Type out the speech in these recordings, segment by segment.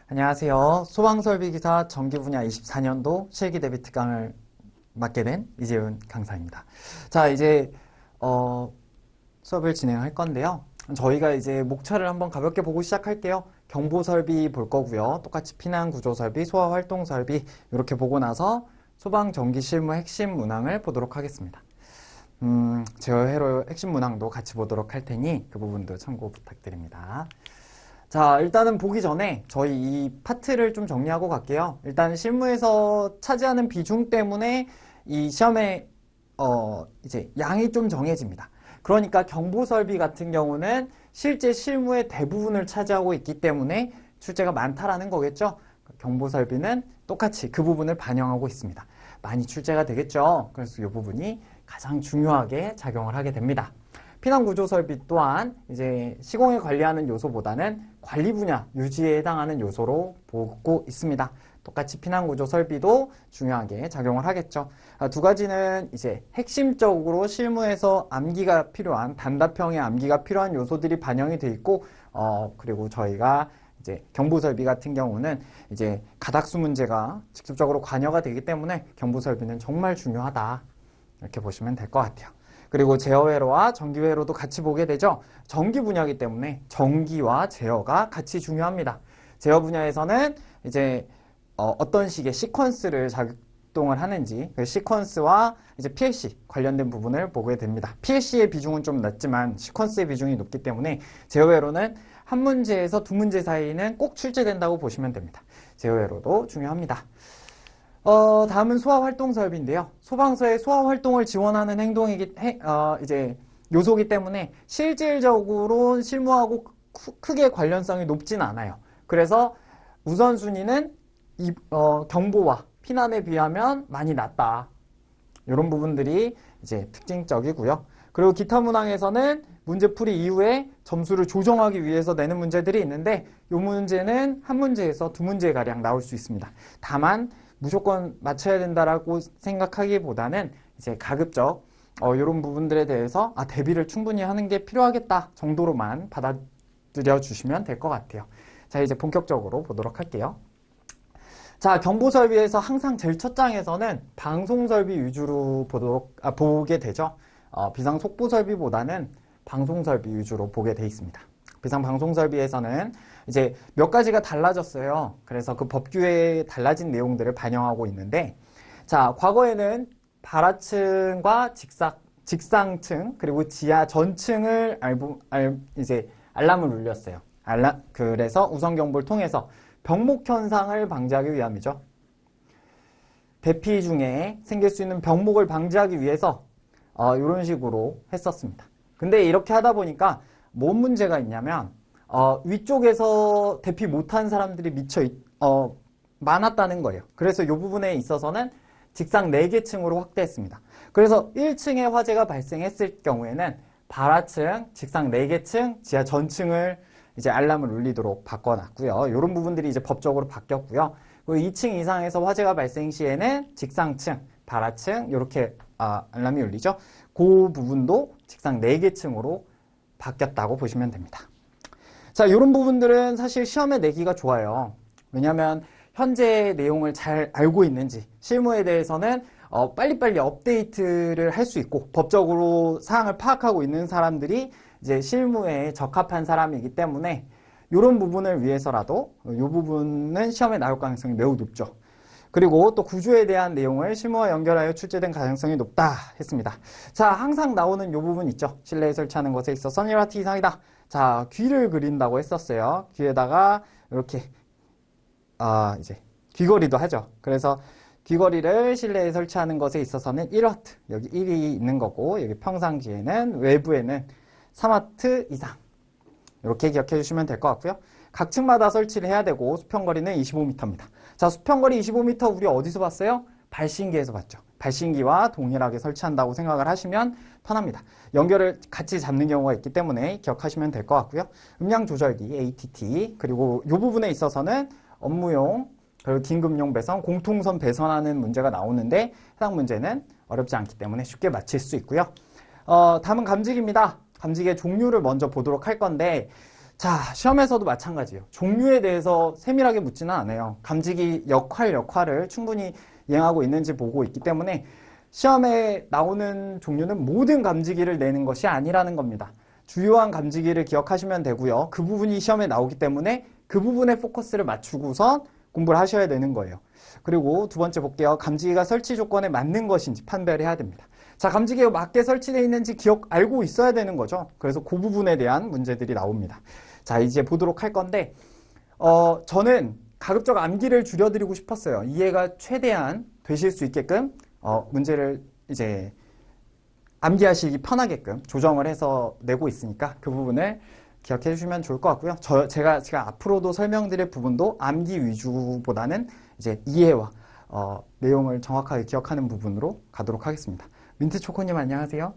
안녕하세요. 소방설비기사 정기분야 24년도 실기 대비 특강을 맡게 된 이재훈 강사입니다. 자, 이제 수업을 진행할 건데요. 저희가 이제 목차를 한번 가볍게 보고 시작할게요. 경보설비 볼 거고요. 똑같이 피난구조설비, 소화활동설비 이렇게 보고 나서 소방전기실무 핵심 문항을 보도록 하겠습니다. 제어회로 핵심 문항도 같이 보도록 할 테니 그 부분도 참고 부탁드립니다. 자, 일단은 보기 전에 저희 이 파트를 좀 정리하고 갈게요. 일단 실무에서 차지하는 비중 때문에 이 시험에 이제 양이 좀 정해집니다. 그러니까 경보설비 같은 경우는 실제 실무의 대부분을 차지하고 있기 때문에 출제가 많다라는 거겠죠. 경보설비는 똑같이 그 부분을 반영하고 있습니다. 많이 출제가 되겠죠. 그래서 이 부분이 가장 중요하게 작용을 하게 됩니다. 피난구조설비 또한 이제 시공을 관리하는 요소보다는 관리 분야 유지에 해당하는 요소로 보고 있습니다. 똑같이 피난구조설비도 중요하게 작용을 하겠죠. 두 가지는 이제 핵심적으로 실무에서 암기가 필요한 단답형의 암기가 필요한 요소들이 반영이 돼 있고 그리고 저희가 이제 경보설비 같은 경우는 이제 가닥수 문제가 직접적으로 관여가 되기 때문에 경보설비는 정말 중요하다 이렇게 보시면 될 것 같아요. 그리고 제어회로와 전기회로도 같이 보게 되죠. 전기 분야이기 때문에 전기와 제어가 같이 중요합니다. 제어 분야에서는 이제 어떤 식의 시퀀스를 작동을 하는지 그 시퀀스와 이제 PLC 관련된 부분을 보게 됩니다. PLC의 비중은 좀 낮지만 시퀀스의 비중이 높기 때문에 제어회로는 한 문제에서 두 문제 사이는 꼭 출제된다고 보시면 됩니다. 제어회로도 중요합니다. 다음은 소화활동설비인데요. 소방서의 소화활동을 지원하는 이제 요소이기 때문에 실질적으로 실무하고 크게 관련성이 높진 않아요. 그래서 우선순위는 경보와 피난에 비하면 많이 낮다. 이런 부분들이 이제 특징적이고요. 그리고 기타 문항에서는 문제풀이 이후에 점수를 조정하기 위해서 내는 문제들이 있는데 이 문제는 한 문제에서 두 문제가량 나올 수 있습니다. 다만 무조건 맞춰야 된다라고 생각하기보다는 이제 가급적 이런 부분들에 대해서 대비를 충분히 하는 게 필요하겠다 정도로만 받아들여 주시면 될 것 같아요. 자, 이제 본격적으로 보도록 할게요. 자, 경보설비에서 항상 제일 첫 장에서는 방송설비 위주로 보게 되죠. 비상속보설비보다는 방송설비 위주로 보게 돼 있습니다. 비상방송설비에서는 이제 몇 가지가 달라졌어요. 그래서 그 법규에 달라진 내용들을 반영하고 있는데, 자, 과거에는 발하층과 직상층 그리고 지하 전층을 이제 알람을 울렸어요. 그래서 우선 경보를 통해서 병목 현상을 방지하기 위함이죠. 대피 중에 생길 수 있는 병목을 방지하기 위해서 이런 식으로 했었습니다. 근데 이렇게 하다 보니까 뭔 문제가 있냐면 위쪽에서 대피 못한 사람들이 많았다는 거예요. 그래서 이 부분에 있어서는 직상 4개층으로 확대했습니다. 그래서 1층에 화재가 발생했을 경우에는 발하층, 직상 4개층, 지하 전층을 이제 알람을 울리도록 바꿔놨고요. 이런 부분들이 이제 법적으로 바뀌었고요. 그리고 2층 이상에서 화재가 발생 시에는 직상층, 발하층 이렇게 알람이 울리죠. 그 부분도 직상 4개층으로 바뀌었다고 보시면 됩니다. 자, 이런 부분들은 사실 시험에 내기가 좋아요. 왜냐하면 현재 내용을 잘 알고 있는지 실무에 대해서는 빨리빨리 업데이트를 할 수 있고 법적으로 사항을 파악하고 있는 사람들이 이제 실무에 적합한 사람이기 때문에 이런 부분을 위해서라도 이 부분은 시험에 나올 가능성이 매우 높죠. 그리고 또 구조에 대한 내용을 실무와 연결하여 출제된 가능성이 높다 했습니다. 자, 항상 나오는 이 부분 있죠. 실내에 설치하는 것에 있어서 1W 이상이다. 자, 귀를 그린다고 했었어요. 귀에다가 이렇게 이제 귀걸이도 하죠. 그래서 귀걸이를 실내에 설치하는 것에 있어서는 1W, 여기 1이 있는 거고 여기 평상시에는 외부에는 3W 이상 이렇게 기억해 주시면 될 것 같고요. 각 층마다 설치를 해야 되고 수평거리는 25m입니다. 자, 수평거리 25m 우리 어디서 봤어요? 발신기에서 봤죠. 발신기와 동일하게 설치한다고 생각을 하시면 편합니다. 연결을 같이 잡는 경우가 있기 때문에 기억하시면 될 것 같고요. 음량 조절기 ATT 그리고 이 부분에 있어서는 업무용 그리고 긴급용 배선, 공통선 배선하는 문제가 나오는데 해당 문제는 어렵지 않기 때문에 쉽게 맞힐 수 있고요. 다음은 감지기입니다. 감지기의 종류를 먼저 보도록 할 건데 자, 시험에서도 마찬가지예요. 종류에 대해서 세밀하게 묻지는 않아요. 감지기 역할을 충분히 이행하고 있는지 보고 있기 때문에 시험에 나오는 종류는 모든 감지기를 내는 것이 아니라는 겁니다. 주요한 감지기를 기억하시면 되고요. 그 부분이 시험에 나오기 때문에 그 부분에 포커스를 맞추고선 공부를 하셔야 되는 거예요. 그리고 두 번째 볼게요. 감지기가 설치 조건에 맞는 것인지 판별해야 됩니다. 자, 감지기가 맞게 설치되어 있는지 알고 있어야 되는 거죠. 그래서 그 부분에 대한 문제들이 나옵니다. 자, 이제 보도록 할 건데 저는 가급적 암기를 줄여드리고 싶었어요. 이해가 최대한 되실 수 있게끔 문제를 이제 암기하시기 편하게끔 조정을 해서 내고 있으니까 그 부분을 기억해 주시면 좋을 것 같고요. 제가 앞으로도 설명드릴 부분도 암기 위주보다는 이제 이해와 내용을 정확하게 기억하는 부분으로 가도록 하겠습니다. 민트초코님 안녕하세요.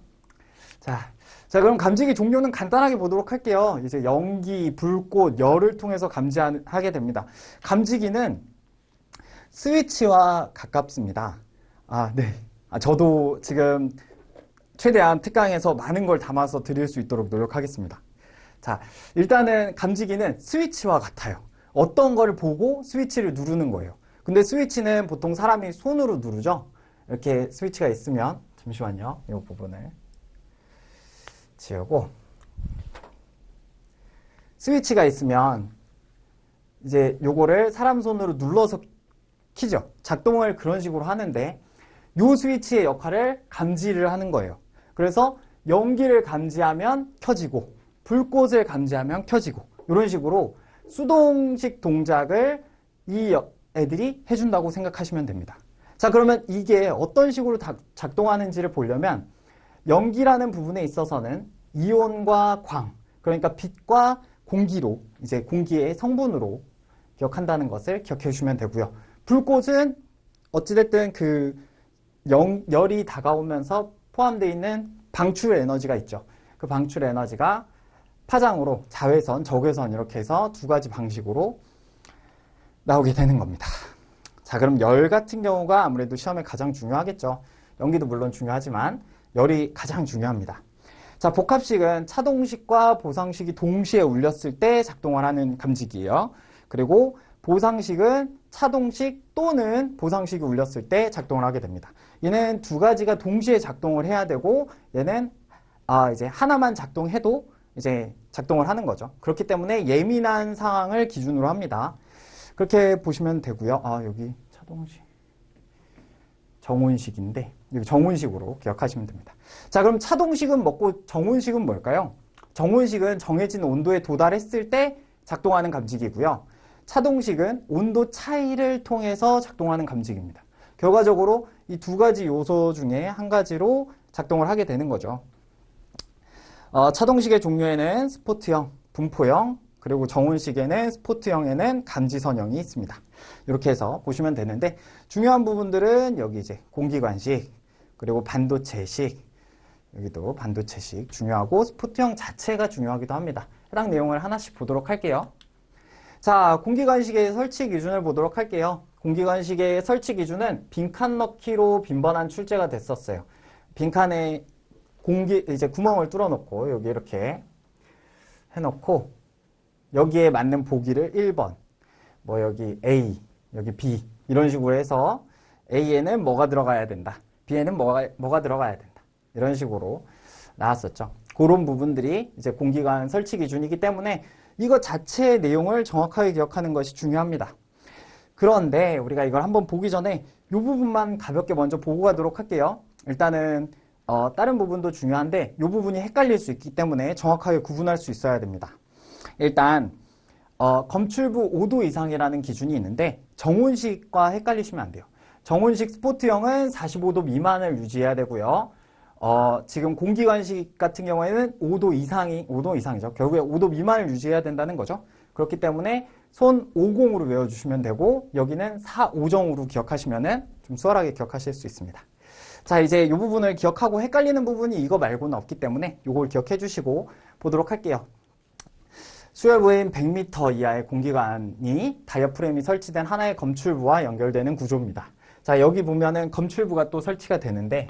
자, 그럼 감지기 종류는 간단하게 보도록 할게요. 이제 연기, 불꽃, 열을 통해서 감지하게 됩니다. 감지기는 스위치와 가깝습니다. 네. 저도 지금 최대한 특강에서 많은 걸 담아서 드릴 수 있도록 노력하겠습니다. 자, 일단은 감지기는 스위치와 같아요. 어떤 거를 보고 스위치를 누르는 거예요. 근데 스위치는 보통 사람이 손으로 누르죠. 이렇게 스위치가 있으면 잠시만요. 이 부분을 지우고 스위치가 있으면 이제 요거를 사람 손으로 눌러서 키죠. 작동을 그런 식으로 하는데 요 스위치의 역할을 감지를 하는 거예요. 그래서 연기를 감지하면 켜지고 불꽃을 감지하면 켜지고 이런 식으로 수동식 동작을 이 애들이 해준다고 생각하시면 됩니다. 자, 그러면 이게 어떤 식으로 작동하는지를 보려면 연기라는 부분에 있어서는 이온과 광, 그러니까 빛과 공기로, 이제 공기의 성분으로 기억한다는 것을 기억해 주시면 되고요. 불꽃은 어찌됐든 열이 다가오면서 포함되어 있는 방출 에너지가 있죠. 그 방출 에너지가 파장으로 자외선, 적외선 이렇게 해서 두 가지 방식으로 나오게 되는 겁니다. 자, 그럼 열 같은 경우가 아무래도 시험에 가장 중요하겠죠. 연기도 물론 중요하지만 열이 가장 중요합니다. 자, 복합식은 차동식과 보상식이 동시에 울렸을 때 작동을 하는 감지기예요. 그리고 보상식은 차동식 또는 보상식이 울렸을 때 작동을 하게 됩니다. 얘는 두 가지가 동시에 작동을 해야 되고 얘는 이제 하나만 작동해도 이제 작동을 하는 거죠. 그렇기 때문에 예민한 상황을 기준으로 합니다. 그렇게 보시면 되고요. 여기 차동식 정온식인데 여기 정온식으로 기억하시면 됩니다. 자, 그럼 차동식은 뭐고 정온식은 뭘까요? 정온식은 정해진 온도에 도달했을 때 작동하는 감지기고요. 차동식은 온도 차이를 통해서 작동하는 감지기입니다. 결과적으로 이 두 가지 요소 중에 한 가지로 작동을 하게 되는 거죠. 차동식의 종류에는 스포트형, 분포형, 그리고 정온식에는 스포트형에는 감지선형이 있습니다. 이렇게 해서 보시면 되는데 중요한 부분들은 여기 이제 공기관식, 그리고 반도체식, 여기도 반도체식 중요하고 스포트형 자체가 중요하기도 합니다. 해당 내용을 하나씩 보도록 할게요. 자, 공기관식의 설치 기준을 보도록 할게요. 공기관식의 설치 기준은 빈칸 넣기로 빈번한 출제가 됐었어요. 빈칸에 이제 구멍을 뚫어 놓고 여기 이렇게 해놓고 여기에 맞는 보기를 1번, 뭐 여기 A, 여기 B 이런 식으로 해서 A에는 뭐가 들어가야 된다. B에는 뭐가 들어가야 된다. 이런 식으로 나왔었죠. 그런 부분들이 이제 공기관 설치 기준이기 때문에 이거 자체의 내용을 정확하게 기억하는 것이 중요합니다. 그런데 우리가 이걸 한번 보기 전에 이 부분만 가볍게 먼저 보고 가도록 할게요. 일단은 다른 부분도 중요한데 이 부분이 헷갈릴 수 있기 때문에 정확하게 구분할 수 있어야 됩니다. 일단 검출부 5도 이상이라는 기준이 있는데 정온식과 헷갈리시면 안 돼요. 정온식 스포트형은 45도 미만을 유지해야 되고요. 지금 공기관식 같은 경우에는 5도 이상이죠. 결국에 5도 미만을 유지해야 된다는 거죠. 그렇기 때문에 손 50으로 외워주시면 되고 여기는 45정으로 기억하시면은 좀 수월하게 기억하실 수 있습니다. 자, 이제 이 부분을 기억하고 헷갈리는 부분이 이거 말고는 없기 때문에 이걸 기억해 주시고 보도록 할게요. 수열부인 100m 이하의 공기관이 다이어프램이 설치된 하나의 검출부와 연결되는 구조입니다. 자, 여기 보면은 검출부가 또 설치가 되는데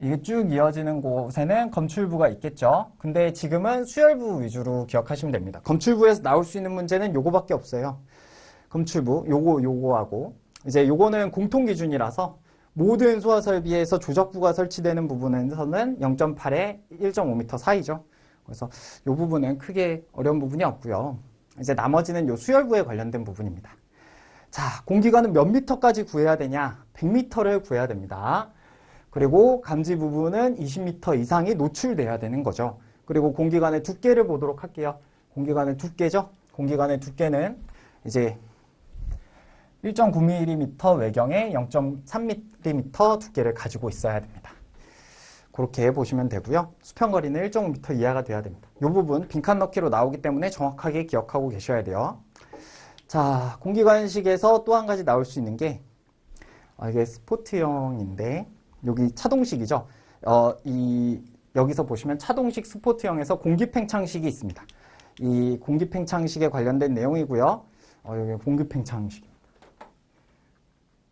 이게 쭉 이어지는 곳에는 검출부가 있겠죠. 근데 지금은 수열부 위주로 기억하시면 됩니다. 검출부에서 나올 수 있는 문제는 요거밖에 없어요. 검출부, 요거하고. 이제 요거는 공통 기준이라서 모든 소화 설비에서 조적부가 설치되는 부분에서는 0.8에 1.5m 사이죠. 그래서 요 부분은 크게 어려운 부분이 없고요. 이제 나머지는 요 수열부에 관련된 부분입니다. 자, 공기관은 몇 미터까지 구해야 되냐? 100m를 구해야 됩니다. 그리고 감지 부분은 20m 이상이 노출돼야 되는 거죠. 그리고 공기관의 두께를 보도록 할게요. 공기관의 두께죠. 공기관의 두께는 이제 1.9mm 외경에 0.3mm 두께를 가지고 있어야 됩니다. 그렇게 보시면 되고요. 수평거리는 1.5m 이하가 돼야 됩니다. 이 부분 빈칸 넣기로 나오기 때문에 정확하게 기억하고 계셔야 돼요. 자, 공기관식에서 또 한 가지 나올 수 있는 게 이게 스포트형인데 여기 차동식이죠. 여기서 보시면 차동식 스포트형에서 공기팽창식이 있습니다. 이 공기팽창식에 관련된 내용이고요. 여기 공기팽창식입니다.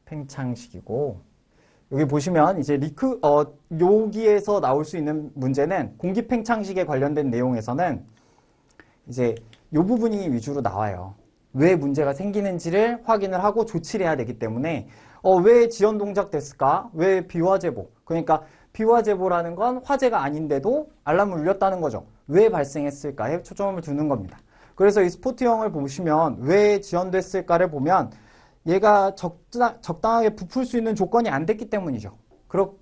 팽창식이고 여기 보시면 이제 여기에서 나올 수 있는 문제는 공기팽창식에 관련된 내용에서는 이제 이 부분이 위주로 나와요. 왜 문제가 생기는지를 확인을 하고 조치를 해야 되기 때문에 왜 지연 동작 됐을까? 왜 비화재보? 그러니까 비화재보라는 건 화재가 아닌데도 알람을 울렸다는 거죠. 왜 발생했을까에 초점을 두는 겁니다. 그래서 이 스포트형을 보시면 왜 지연됐을까를 보면 얘가 적당하게 부풀 수 있는 조건이 안 됐기 때문이죠.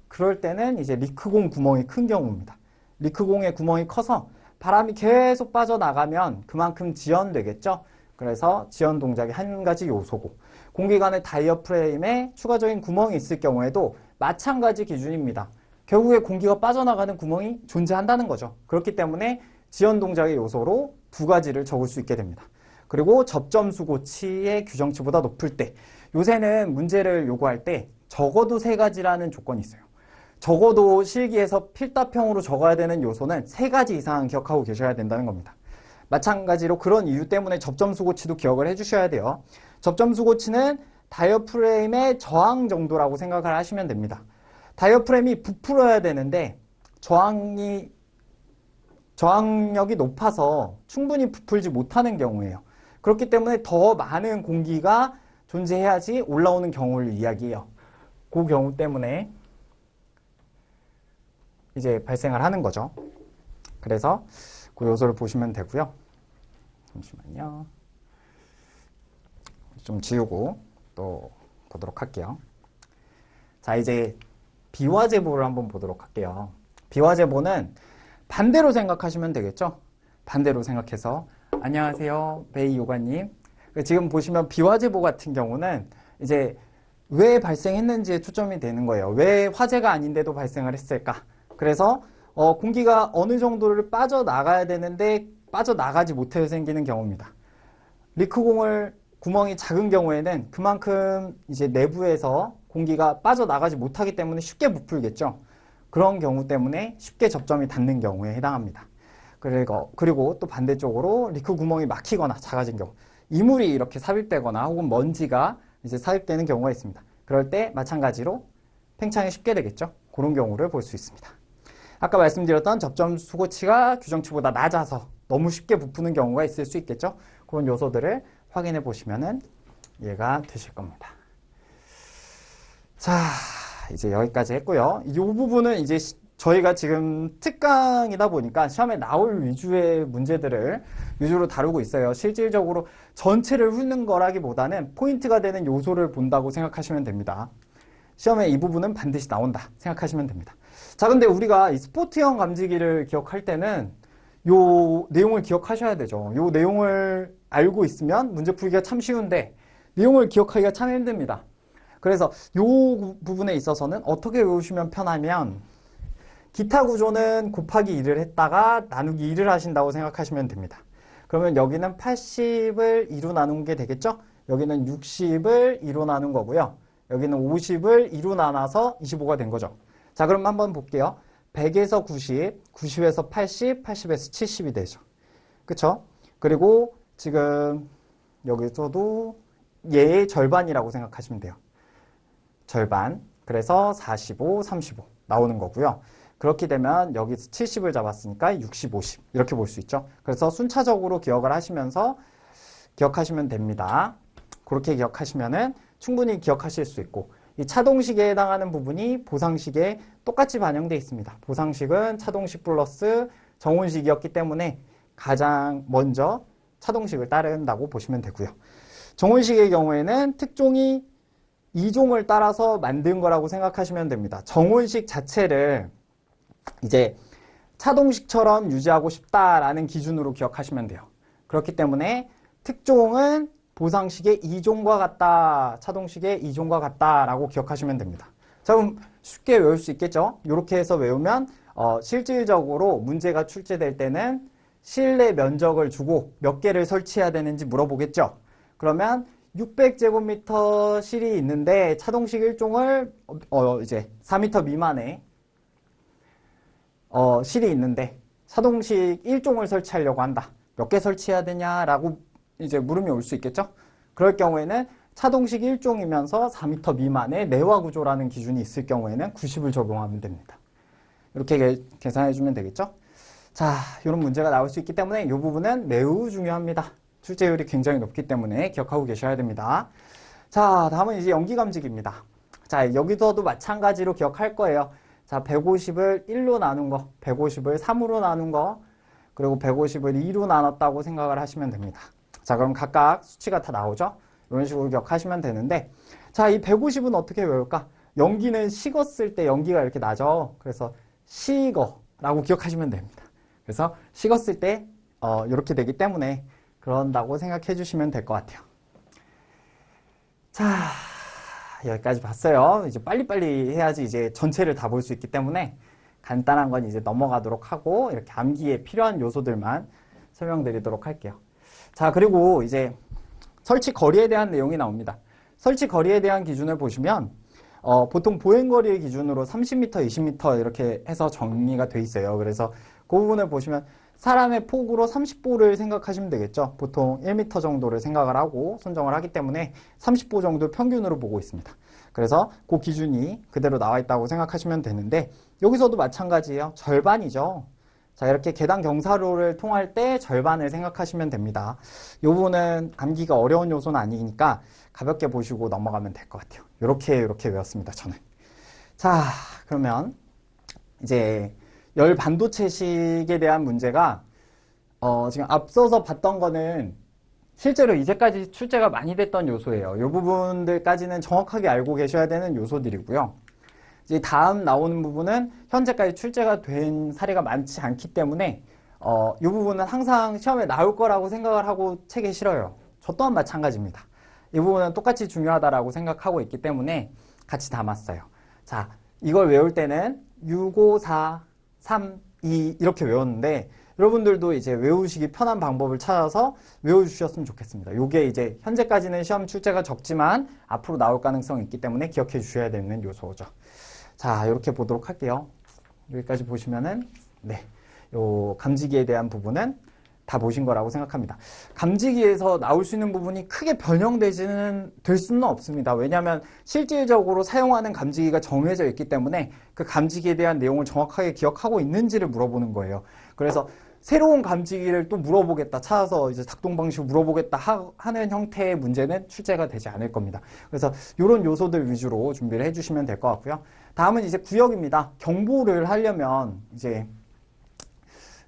그럴 때는 이제 리크공 구멍이 큰 경우입니다. 리크공의 구멍이 커서 바람이 계속 빠져나가면 그만큼 지연되겠죠. 그래서 지연 동작의 한 가지 요소고, 공기관의 다이어프레임에 추가적인 구멍이 있을 경우에도 마찬가지 기준입니다. 결국에 공기가 빠져나가는 구멍이 존재한다는 거죠. 그렇기 때문에 지연 동작의 요소로 두 가지를 적을 수 있게 됩니다. 그리고 접점 수고치의 규정치보다 높을 때, 요새는 문제를 요구할 때 적어도 세 가지라는 조건이 있어요. 적어도 실기에서 필답형으로 적어야 되는 요소는 세 가지 이상 기억하고 계셔야 된다는 겁니다. 마찬가지로 그런 이유 때문에 접점 수고치도 기억을 해주셔야 돼요. 접점 수고치는 다이어프레임의 저항 정도라고 생각을 하시면 됩니다. 다이어프레임이 부풀어야 되는데 저항력이 높아서 충분히 부풀지 못하는 경우예요. 그렇기 때문에 더 많은 공기가 존재해야지 올라오는 경우를 이야기해요. 그 경우 때문에 이제 발생을 하는 거죠. 그래서 그 요소를 보시면 되고요. 잠시만요. 좀 지우고 또 보도록 할게요. 자, 이제 비화재보를 한번 보도록 할게요. 비화재보는 반대로 생각하시면 되겠죠? 반대로 생각해서 안녕하세요, 베이 요가님. 지금 보시면 비화재보 같은 경우는 이제 왜 발생했는지에 초점이 되는 거예요. 왜 화재가 아닌데도 발생을 했을까? 그래서 공기가 어느 정도를 빠져나가야 되는데 빠져나가지 못해서 생기는 경우입니다. 구멍이 작은 경우에는 그만큼 이제 내부에서 공기가 빠져나가지 못하기 때문에 쉽게 부풀겠죠. 그런 경우 때문에 쉽게 접점이 닿는 경우에 해당합니다. 그리고 또 반대쪽으로 리크 구멍이 막히거나 작아진 경우, 이물이 이렇게 삽입되거나 혹은 먼지가 이제 삽입되는 경우가 있습니다. 그럴 때 마찬가지로 팽창이 쉽게 되겠죠. 그런 경우를 볼 수 있습니다. 아까 말씀드렸던 접점 수고치가 규정치보다 낮아서 너무 쉽게 부푸는 경우가 있을 수 있겠죠. 그런 요소들을 확인해 보시면 이해가 되실 겁니다. 자, 이제 여기까지 했고요. 이 부분은 이제 저희가 지금 특강이다 보니까 시험에 나올 위주의 문제들을 위주로 다루고 있어요. 실질적으로 전체를 훑는 거라기보다는 포인트가 되는 요소를 본다고 생각하시면 됩니다. 시험에 이 부분은 반드시 나온다 생각하시면 됩니다. 자, 근데 우리가 이 스포트형 감지기를 기억할 때는 요 내용을 기억하셔야 되죠. 요 내용을 알고 있으면 문제 풀기가 참 쉬운데 내용을 기억하기가 참 힘듭니다. 그래서 요 부분에 있어서는 어떻게 외우시면 편하면 기타 구조는 곱하기 2를 했다가 나누기 2를 하신다고 생각하시면 됩니다. 그러면 여기는 80을 2로 나눈 게 되겠죠? 여기는 60을 2로 나눈 거고요. 여기는 50을 2로 나눠서 25가 된 거죠. 자, 그럼 한번 볼게요. 100에서 90, 90에서 80, 80에서 70이 되죠. 그쵸? 그리고 지금 여기서도 얘의 절반이라고 생각하시면 돼요. 절반. 그래서 45, 35. 나오는 거고요. 그렇게 되면 여기서 70을 잡았으니까 60, 50 이렇게 볼 수 있죠. 그래서 순차적으로 기억을 하시면서 기억하시면 됩니다. 그렇게 기억하시면은 충분히 기억하실 수 있고, 이 차동식에 해당하는 부분이 보상식에 똑같이 반영되어 있습니다. 보상식은 차동식 플러스 정혼식이었기 때문에 가장 먼저 차동식을 따른다고 보시면 되고요. 정혼식의 경우에는 특종이 이종을 따라서 만든 거라고 생각하시면 됩니다. 정혼식 자체를 이제 차동식처럼 유지하고 싶다라는 기준으로 기억하시면 돼요. 그렇기 때문에 특종은 보상식의 이종과 같다, 차동식의 이종과 같다라고 기억하시면 됩니다. 자, 그럼 쉽게 외울 수 있겠죠? 이렇게 해서 외우면 실질적으로 문제가 출제될 때는 실내 면적을 주고 몇 개를 설치해야 되는지 물어보겠죠? 그러면 600제곱미터 실이 있는데 차동식 1종을 이제 4m 미만의 실이 있는데 차동식 1종을 설치하려고 한다. 몇 개 설치해야 되냐라고 이제 물음이 올 수 있겠죠? 그럴 경우에는 차동식 1종이면서 4m 미만의 내화 구조라는 기준이 있을 경우에는 90을 적용하면 됩니다. 이렇게 계산해 주면 되겠죠? 자, 이런 문제가 나올 수 있기 때문에 이 부분은 매우 중요합니다. 출제율이 굉장히 높기 때문에 기억하고 계셔야 됩니다. 자, 다음은 이제 연기감지기입니다. 자, 여기서도 마찬가지로 기억할 거예요. 자, 150을 1로 나눈 거, 150을 3으로 나눈 거, 그리고 150을 2로 나눴다고 생각을 하시면 됩니다. 자, 그럼 각각 수치가 다 나오죠? 이런 식으로 기억하시면 되는데, 자, 이 150은 어떻게 외울까? 연기는 식었을 때 연기가 이렇게 나죠? 그래서 식어라고 기억하시면 됩니다. 그래서 식었을 때 이렇게 되기 때문에 그런다고 생각해 주시면 될 것 같아요. 자, 여기까지 봤어요. 이제 빨리빨리 해야지 이제 전체를 다 볼 수 있기 때문에 간단한 건 이제 넘어가도록 하고 이렇게 암기에 필요한 요소들만 설명드리도록 할게요. 자, 그리고 이제 설치 거리에 대한 내용이 나옵니다. 설치 거리에 대한 기준을 보시면 보통 보행거리의 기준으로 30m, 20m 이렇게 해서 정리가 돼 있어요. 그래서 그 부분을 보시면 사람의 폭으로 30보를 생각하시면 되겠죠. 보통 1m 정도를 생각을 하고 선정을 하기 때문에 30보 정도 평균으로 보고 있습니다. 그래서 그 기준이 그대로 나와 있다고 생각하시면 되는데 여기서도 마찬가지예요. 절반이죠. 자, 이렇게 계단 경사로를 통할 때 절반을 생각하시면 됩니다. 이 부분은 암기가 어려운 요소는 아니니까 가볍게 보시고 넘어가면 될 것 같아요. 이렇게 외웠습니다, 저는. 자, 그러면 이제 열 반도체식에 대한 문제가 지금 앞서서 봤던 거는 실제로 이제까지 출제가 많이 됐던 요소예요. 이 부분들까지는 정확하게 알고 계셔야 되는 요소들이고요. 이제 다음 나오는 부분은 현재까지 출제가 된 사례가 많지 않기 때문에 이 부분은 항상 시험에 나올 거라고 생각을 하고 책에 실어요. 저 또한 마찬가지입니다. 이 부분은 똑같이 중요하다라고 생각하고 있기 때문에 같이 담았어요. 자, 이걸 외울 때는 6, 5, 4, 3, 2 이렇게 외웠는데 여러분들도 이제 외우시기 편한 방법을 찾아서 외워주셨으면 좋겠습니다. 이게 이제 현재까지는 시험 출제가 적지만 앞으로 나올 가능성이 있기 때문에 기억해 주셔야 되는 요소죠. 자, 이렇게 보도록 할게요. 여기까지 보시면은 네, 요 감지기에 대한 부분은 다 보신 거라고 생각합니다. 감지기에서 나올 수 있는 부분이 크게 변형되지는 될 수는 없습니다. 왜냐하면 실질적으로 사용하는 감지기가 정해져 있기 때문에 그 감지기에 대한 내용을 정확하게 기억하고 있는지를 물어보는 거예요. 그래서 새로운 감지기를 또 물어보겠다, 찾아서 이제 작동 방식을 물어보겠다 하는 형태의 문제는 출제가 되지 않을 겁니다. 그래서 이런 요소들 위주로 준비를 해주시면 될 것 같고요. 다음은 이제 구역입니다. 경보를 하려면 이제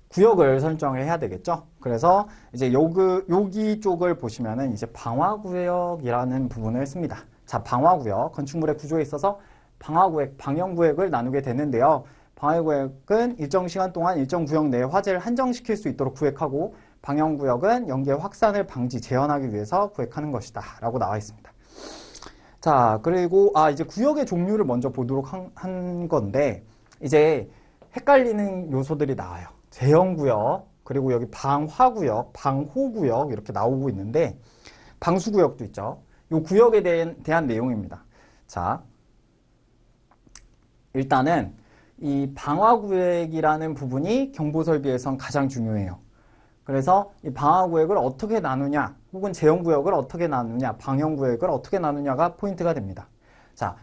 구역을 설정을 해야 되겠죠. 그래서 이제 여기 쪽을 보시면은 이제 방화구역이라는 부분을 씁니다. 자, 방화구역, 건축물의 구조에 있어서 방화구역, 방형구역을 나누게 되는데요. 방화구역은 일정 시간 동안 일정 구역 내에 화재를 한정시킬 수 있도록 구획하고 방형구역은 연기의 확산을 방지, 재현하기 위해서 구획하는 것이다 라고 나와 있습니다. 자, 그리고 이제 구역의 종류를 먼저 보도록 한 건데 이제 헷갈리는 요소들이 나와요. 제형구역, 그리고 여기 방화구역, 방호구역 이렇게 나오고 있는데 방수구역도 있죠. 이 구역에 대한 내용입니다. 자, 일단은 이 방화구역이라는 부분이 경보설비에선 가장 중요해요. 그래서 이 방화구역을 어떻게 나누냐, 혹은 제형구역을 어떻게 나누냐, 방형구역을 어떻게 나누냐가 포인트가 됩니다. 자,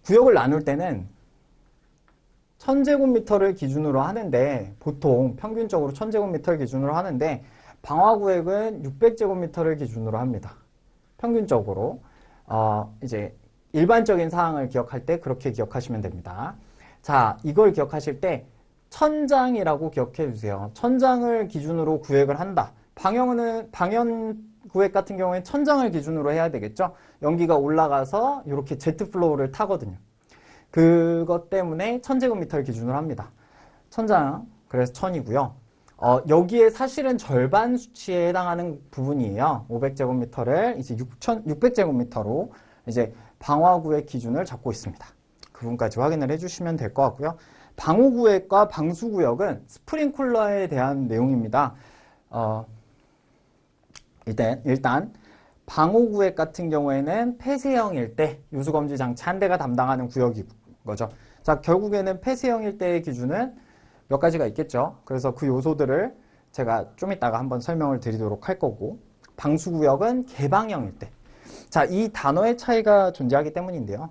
구역을 나눌 때는 1000제곱미터를 기준으로 하는데, 보통 평균적으로 1000제곱미터를 기준으로 하는데, 방화구역은 600제곱미터를 기준으로 합니다. 평균적으로. 이제 일반적인 사항을 기억할 때 그렇게 기억하시면 됩니다. 자, 이걸 기억하실 때 천장이라고 기억해 주세요. 천장을 기준으로 구획을 한다. 방연 구획 같은 경우에 천장을 기준으로 해야 되겠죠. 연기가 올라가서 이렇게 제트 플로우를 타거든요. 그것 때문에 1000제곱미터를 기준으로 합니다. 천장, 그래서 1000이고요. 여기에 사실은 절반 수치에 해당하는 부분이에요. 500제곱미터를 이제 600제곱미터로 이제 방화구획 기준을 잡고 있습니다. 그 부분까지 확인을 해주시면 될 것 같고요. 방호구획과 방수구역은 스프링쿨러에 대한 내용입니다. 일단 방호구획 같은 경우에는 폐쇄형 일대, 요수검지 장치 한 대가 담당하는 구역인 거죠. 자, 결국에는 폐쇄형 일대의 기준은 몇 가지가 있겠죠. 그래서 그 요소들을 제가 좀 이따가 한번 설명을 드리도록 할 거고, 방수구역은 개방형 일대. 자, 이 단어의 차이가 존재하기 때문인데요.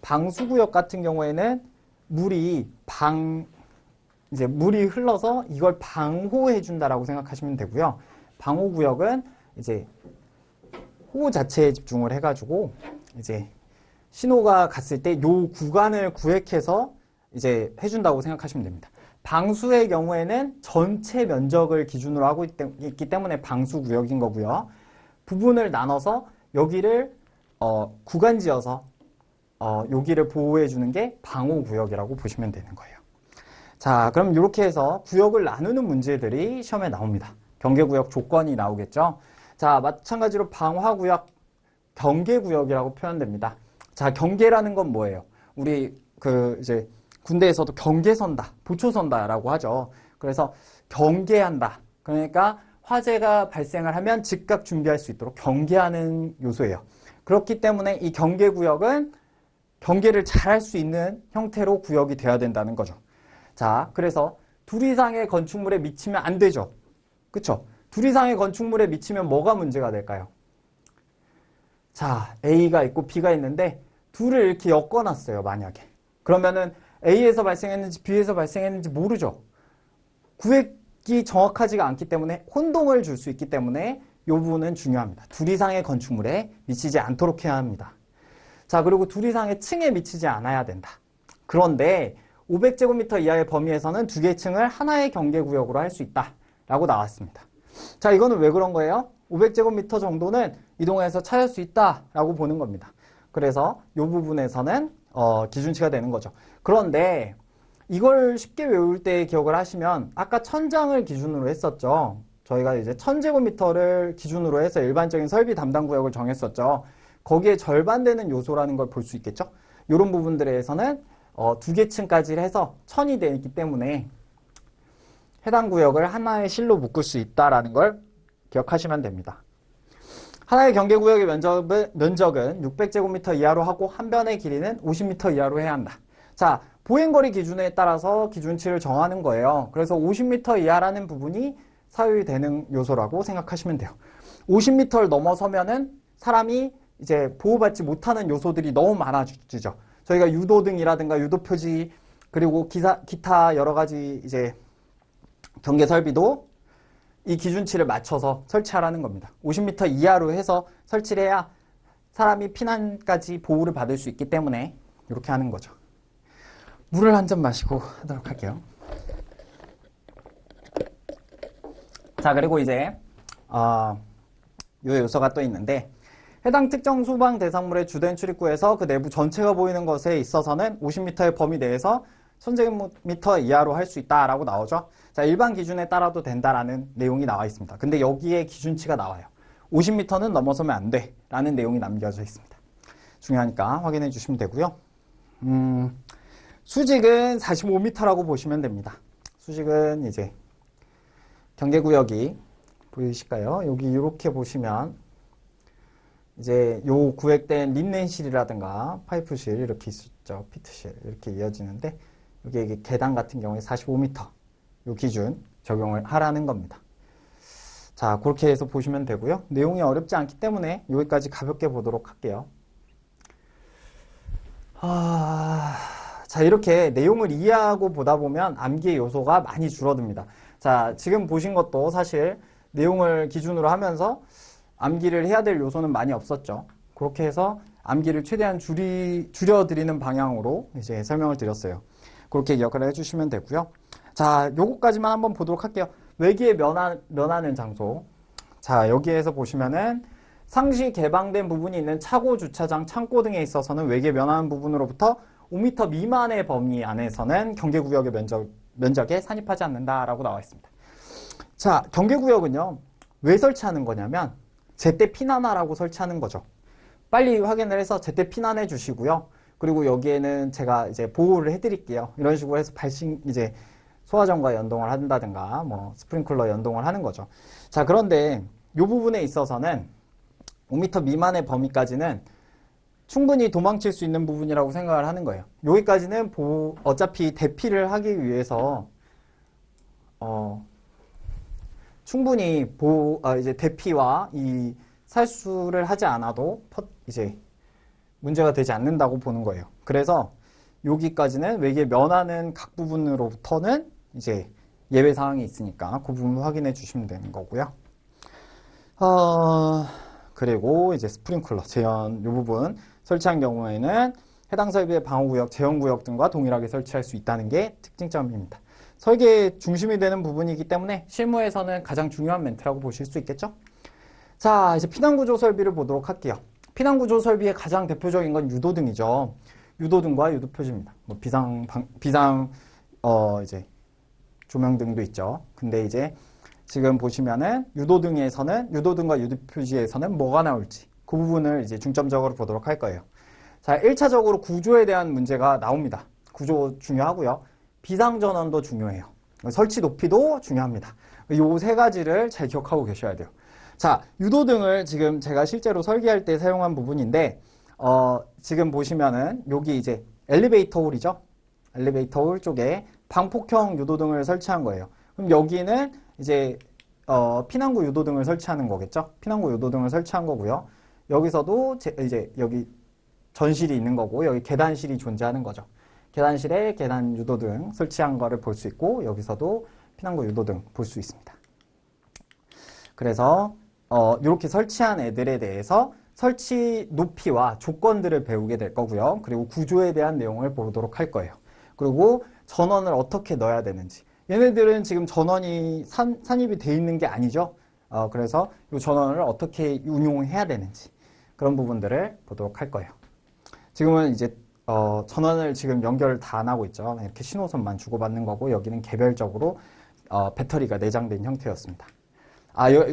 방수구역 같은 경우에는 물이 흘러서 이걸 방호해 준다라고 생각하시면 되고요. 방호구역은 이제 호 자체에 집중을 해가지고 이제 신호가 갔을 때 요 구간을 구획해서 이제 해준다고 생각하시면 됩니다. 방수의 경우에는 전체 면적을 기준으로 하고 있기 때문에 방수구역인 거고요. 부분을 나눠서 여기를 구간지어서 여기를 보호해 주는 게 방호구역이라고 보시면 되는 거예요. 자, 그럼 이렇게 해서 구역을 나누는 문제들이 시험에 나옵니다. 경계구역 조건이 나오겠죠. 자, 마찬가지로 방화구역, 경계구역이라고 표현됩니다. 자, 경계라는 건 뭐예요? 우리 이제 군대에서도 경계선다, 보초선다라고 하죠. 그래서 경계한다. 그러니까 화재가 발생을 하면 즉각 준비할 수 있도록 경계하는 요소예요. 그렇기 때문에 이 경계구역은 경계를 잘 할 수 있는 형태로 구역이 되어야 된다는 거죠. 자, 그래서 둘 이상의 건축물에 미치면 안 되죠. 그쵸? 둘 이상의 건축물에 미치면 뭐가 문제가 될까요? 자, A가 있고 B가 있는데 둘을 이렇게 엮어놨어요, 만약에. 그러면은 A에서 발생했는지 B에서 발생했는지 모르죠. 구획이 정확하지가 않기 때문에 혼동을 줄 수 있기 때문에 이 부분은 중요합니다. 둘 이상의 건축물에 미치지 않도록 해야 합니다. 자, 그리고 둘 이상의 층에 미치지 않아야 된다. 그런데 500제곱미터 이하의 범위에서는 두 개의 층을 하나의 경계구역으로 할 수 있다 라고 나왔습니다. 자, 이거는 왜 그런 거예요? 500제곱미터 정도는 이동해서 차지할 수 있다 라고 보는 겁니다. 그래서 이 부분에서는 기준치가 되는 거죠. 그런데 이걸 쉽게 외울 때 기억을 하시면 아까 천장을 기준으로 했었죠. 저희가 이제 1000제곱미터를 기준으로 해서 일반적인 설비 담당 구역을 정했었죠. 거기에 절반 되는 요소라는 걸 볼 수 있겠죠. 이런 부분들에서는 두 개 층까지 해서 1000이 되어 있기 때문에 해당 구역을 하나의 실로 묶을 수 있다는 걸 기억하시면 됩니다. 하나의 경계구역의 면적은 600제곱미터 이하로 하고 한 변의 길이는 50m 이하로 해야 한다. 자, 보행거리 기준에 따라서 기준치를 정하는 거예요. 그래서 50m 이하라는 부분이 사유되는 요소라고 생각하시면 돼요. 50m를 넘어서면은 사람이 이제 보호받지 못하는 요소들이 너무 많아지죠. 저희가 유도등이라든가 유도표지 그리고 기타 여러 가지 이제 경계 설비도 이 기준치를 맞춰서 설치하라는 겁니다. 50m 이하로 해서 설치를 해야 사람이 피난까지 보호를 받을 수 있기 때문에 이렇게 하는 거죠. 물을 한 잔 마시고 하도록 할게요. 자, 그리고 이제 요 요소가 또 있는데 해당 특정 소방 대상물의 주된 출입구에서 그 내부 전체가 보이는 것에 있어서는 50m의 범위 내에서 1000제곱미터 이하로 할 수 있다라고 나오죠. 자, 일반 기준에 따라도 된다라는 내용이 나와 있습니다. 근데 여기에 기준치가 나와요. 50m는 넘어서면 안 돼 라는 내용이 남겨져 있습니다. 중요하니까 확인해 주시면 되고요. 수직은 45m라고 보시면 됩니다. 수직은 이제 경계구역이 보이실까요? 여기 이렇게 보시면 이제 요 구획된 린넨실이라든가 파이프실 이렇게 있죠. 피트실 이렇게 이어지는데 여기 이게 계단 같은 경우에 45m 요 기준 적용을 하라는 겁니다. 자, 그렇게 해서 보시면 되고요. 내용이 어렵지 않기 때문에 여기까지 가볍게 보도록 할게요. 자, 이렇게 내용을 이해하고 보다 보면 암기의 요소가 많이 줄어듭니다. 자, 지금 보신 것도 사실 내용을 기준으로 하면서 암기를 해야 될 요소는 많이 없었죠. 그렇게 해서 암기를 최대한 줄여드리는 방향으로 이제 설명을 드렸어요. 그렇게 기억을 해주시면 되고요. 자, 요거까지만 한번 보도록 할게요. 외기에 면하는 장소. 자, 여기에서 보시면은 상시 개방된 부분이 있는 차고, 주차장, 창고 등에 있어서는 외기에 면하는 부분으로부터 5m 미만의 범위 안에서는 경계구역의 면적에 산입하지 않는다라고 나와 있습니다. 자, 경계구역은요, 왜 설치하는 거냐면 제때 피난하라고 설치하는 거죠. 빨리 확인을 해서 제때 피난해 주시고요. 그리고 여기에는 제가 이제 보호를 해드릴게요. 이런 식으로 해서 이제 소화전과 연동을 한다든가, 뭐, 스프링클러 연동을 하는 거죠. 자, 그런데 이 부분에 있어서는 5m 미만의 범위까지는 충분히 도망칠 수 있는 부분이라고 생각을 하는 거예요. 여기까지는 어차피 대피를 하기 위해서, 충분히 이제 대피와 이 살수를 하지 않아도 이제 문제가 되지 않는다고 보는 거예요. 그래서 여기까지는 외기에 면하는 각 부분으로부터는 이제 예외 사항이 있으니까 그 부분 확인해 주시면 되는 거고요. 그리고 이제 스프링클러, 제연 이 부분 설치한 경우에는 해당 설비의 방호구역, 제연구역 등과 동일하게 설치할 수 있다는 게 특징점입니다. 설계의 중심이 되는 부분이기 때문에 실무에서는 가장 중요한 멘트라고 보실 수 있겠죠? 자, 이제 피난구조 설비를 보도록 할게요. 피난구조 설비의 가장 대표적인 건 유도등이죠. 유도등과 유도표지입니다. 뭐 이제 조명등도 있죠. 근데 이제 지금 보시면은 유도등과 유도표지에서는 뭐가 나올지 그 부분을 이제 중점적으로 보도록 할 거예요. 자, 1차적으로 구조에 대한 문제가 나옵니다. 구조 중요하고요. 비상전원도 중요해요. 설치 높이도 중요합니다. 이 세 가지를 잘 기억하고 계셔야 돼요. 자, 유도등을 지금 제가 실제로 설계할 때 사용한 부분인데, 지금 보시면은 여기 이제 엘리베이터 홀이죠. 엘리베이터 홀 쪽에 방폭형 유도등을 설치한 거예요. 그럼 여기는 이제 피난구 유도등을 설치하는 거겠죠. 피난구 유도등을 설치한 거고요. 여기서도 이제 여기 전실이 있는 거고 여기 계단실이 존재하는 거죠. 계단실에 계단 유도등 설치한 거를 볼 수 있고 여기서도 피난구 유도등 볼 수 있습니다. 그래서 이렇게 설치한 애들에 대해서 설치 높이와 조건들을 배우게 될 거고요. 그리고 구조에 대한 내용을 보도록 할 거예요. 그리고 전원을 어떻게 넣어야 되는지. 얘네들은 지금 전원이 산입이 돼 있는 게 아니죠. 그래서 이 전원을 어떻게 운용해야 되는지 그런 부분들을 보도록 할 거예요. 지금은 이제 전원을 지금 연결을 다 안 하고 있죠. 이렇게 신호선만 주고받는 거고 여기는 개별적으로 배터리가 내장된 형태였습니다.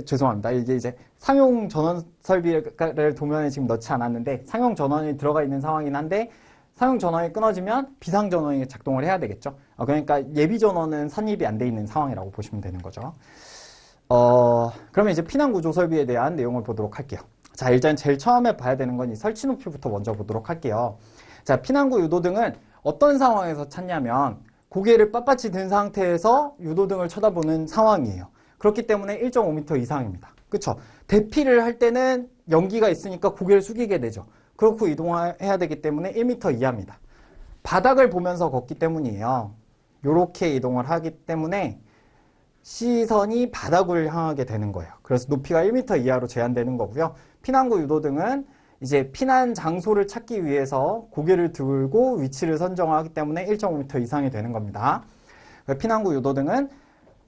죄송합니다. 이게 이제 상용 전원 설비를 도면에 지금 넣지 않았는데 상용 전원이 들어가 있는 상황이긴 한데 상용 전원이 끊어지면 비상 전원이 작동을 해야 되겠죠. 그러니까 예비 전원은 산입이 안 돼 있는 상황이라고 보시면 되는 거죠. 그러면 이제 피난 구조 설비에 대한 내용을 보도록 할게요. 자, 일단 제일 처음에 봐야 되는 건 이 설치 높이부터 먼저 보도록 할게요. 자, 피난구 유도등은 어떤 상황에서 찾냐면 고개를 빳빳이 든 상태에서 유도등을 쳐다보는 상황이에요. 그렇기 때문에 1.5m 이상입니다. 그쵸? 대피를 할 때는 연기가 있으니까 고개를 숙이게 되죠. 그렇고 이동해야 되기 때문에 1m 이하입니다. 바닥을 보면서 걷기 때문이에요. 이렇게 이동을 하기 때문에 시선이 바닥을 향하게 되는 거예요. 그래서 높이가 1m 이하로 제한되는 거고요. 피난구 유도등은 이제 피난 장소를 찾기 위해서 고개를 들고 위치를 선정하기 때문에 1.5m 이상이 되는 겁니다. 피난구 유도등은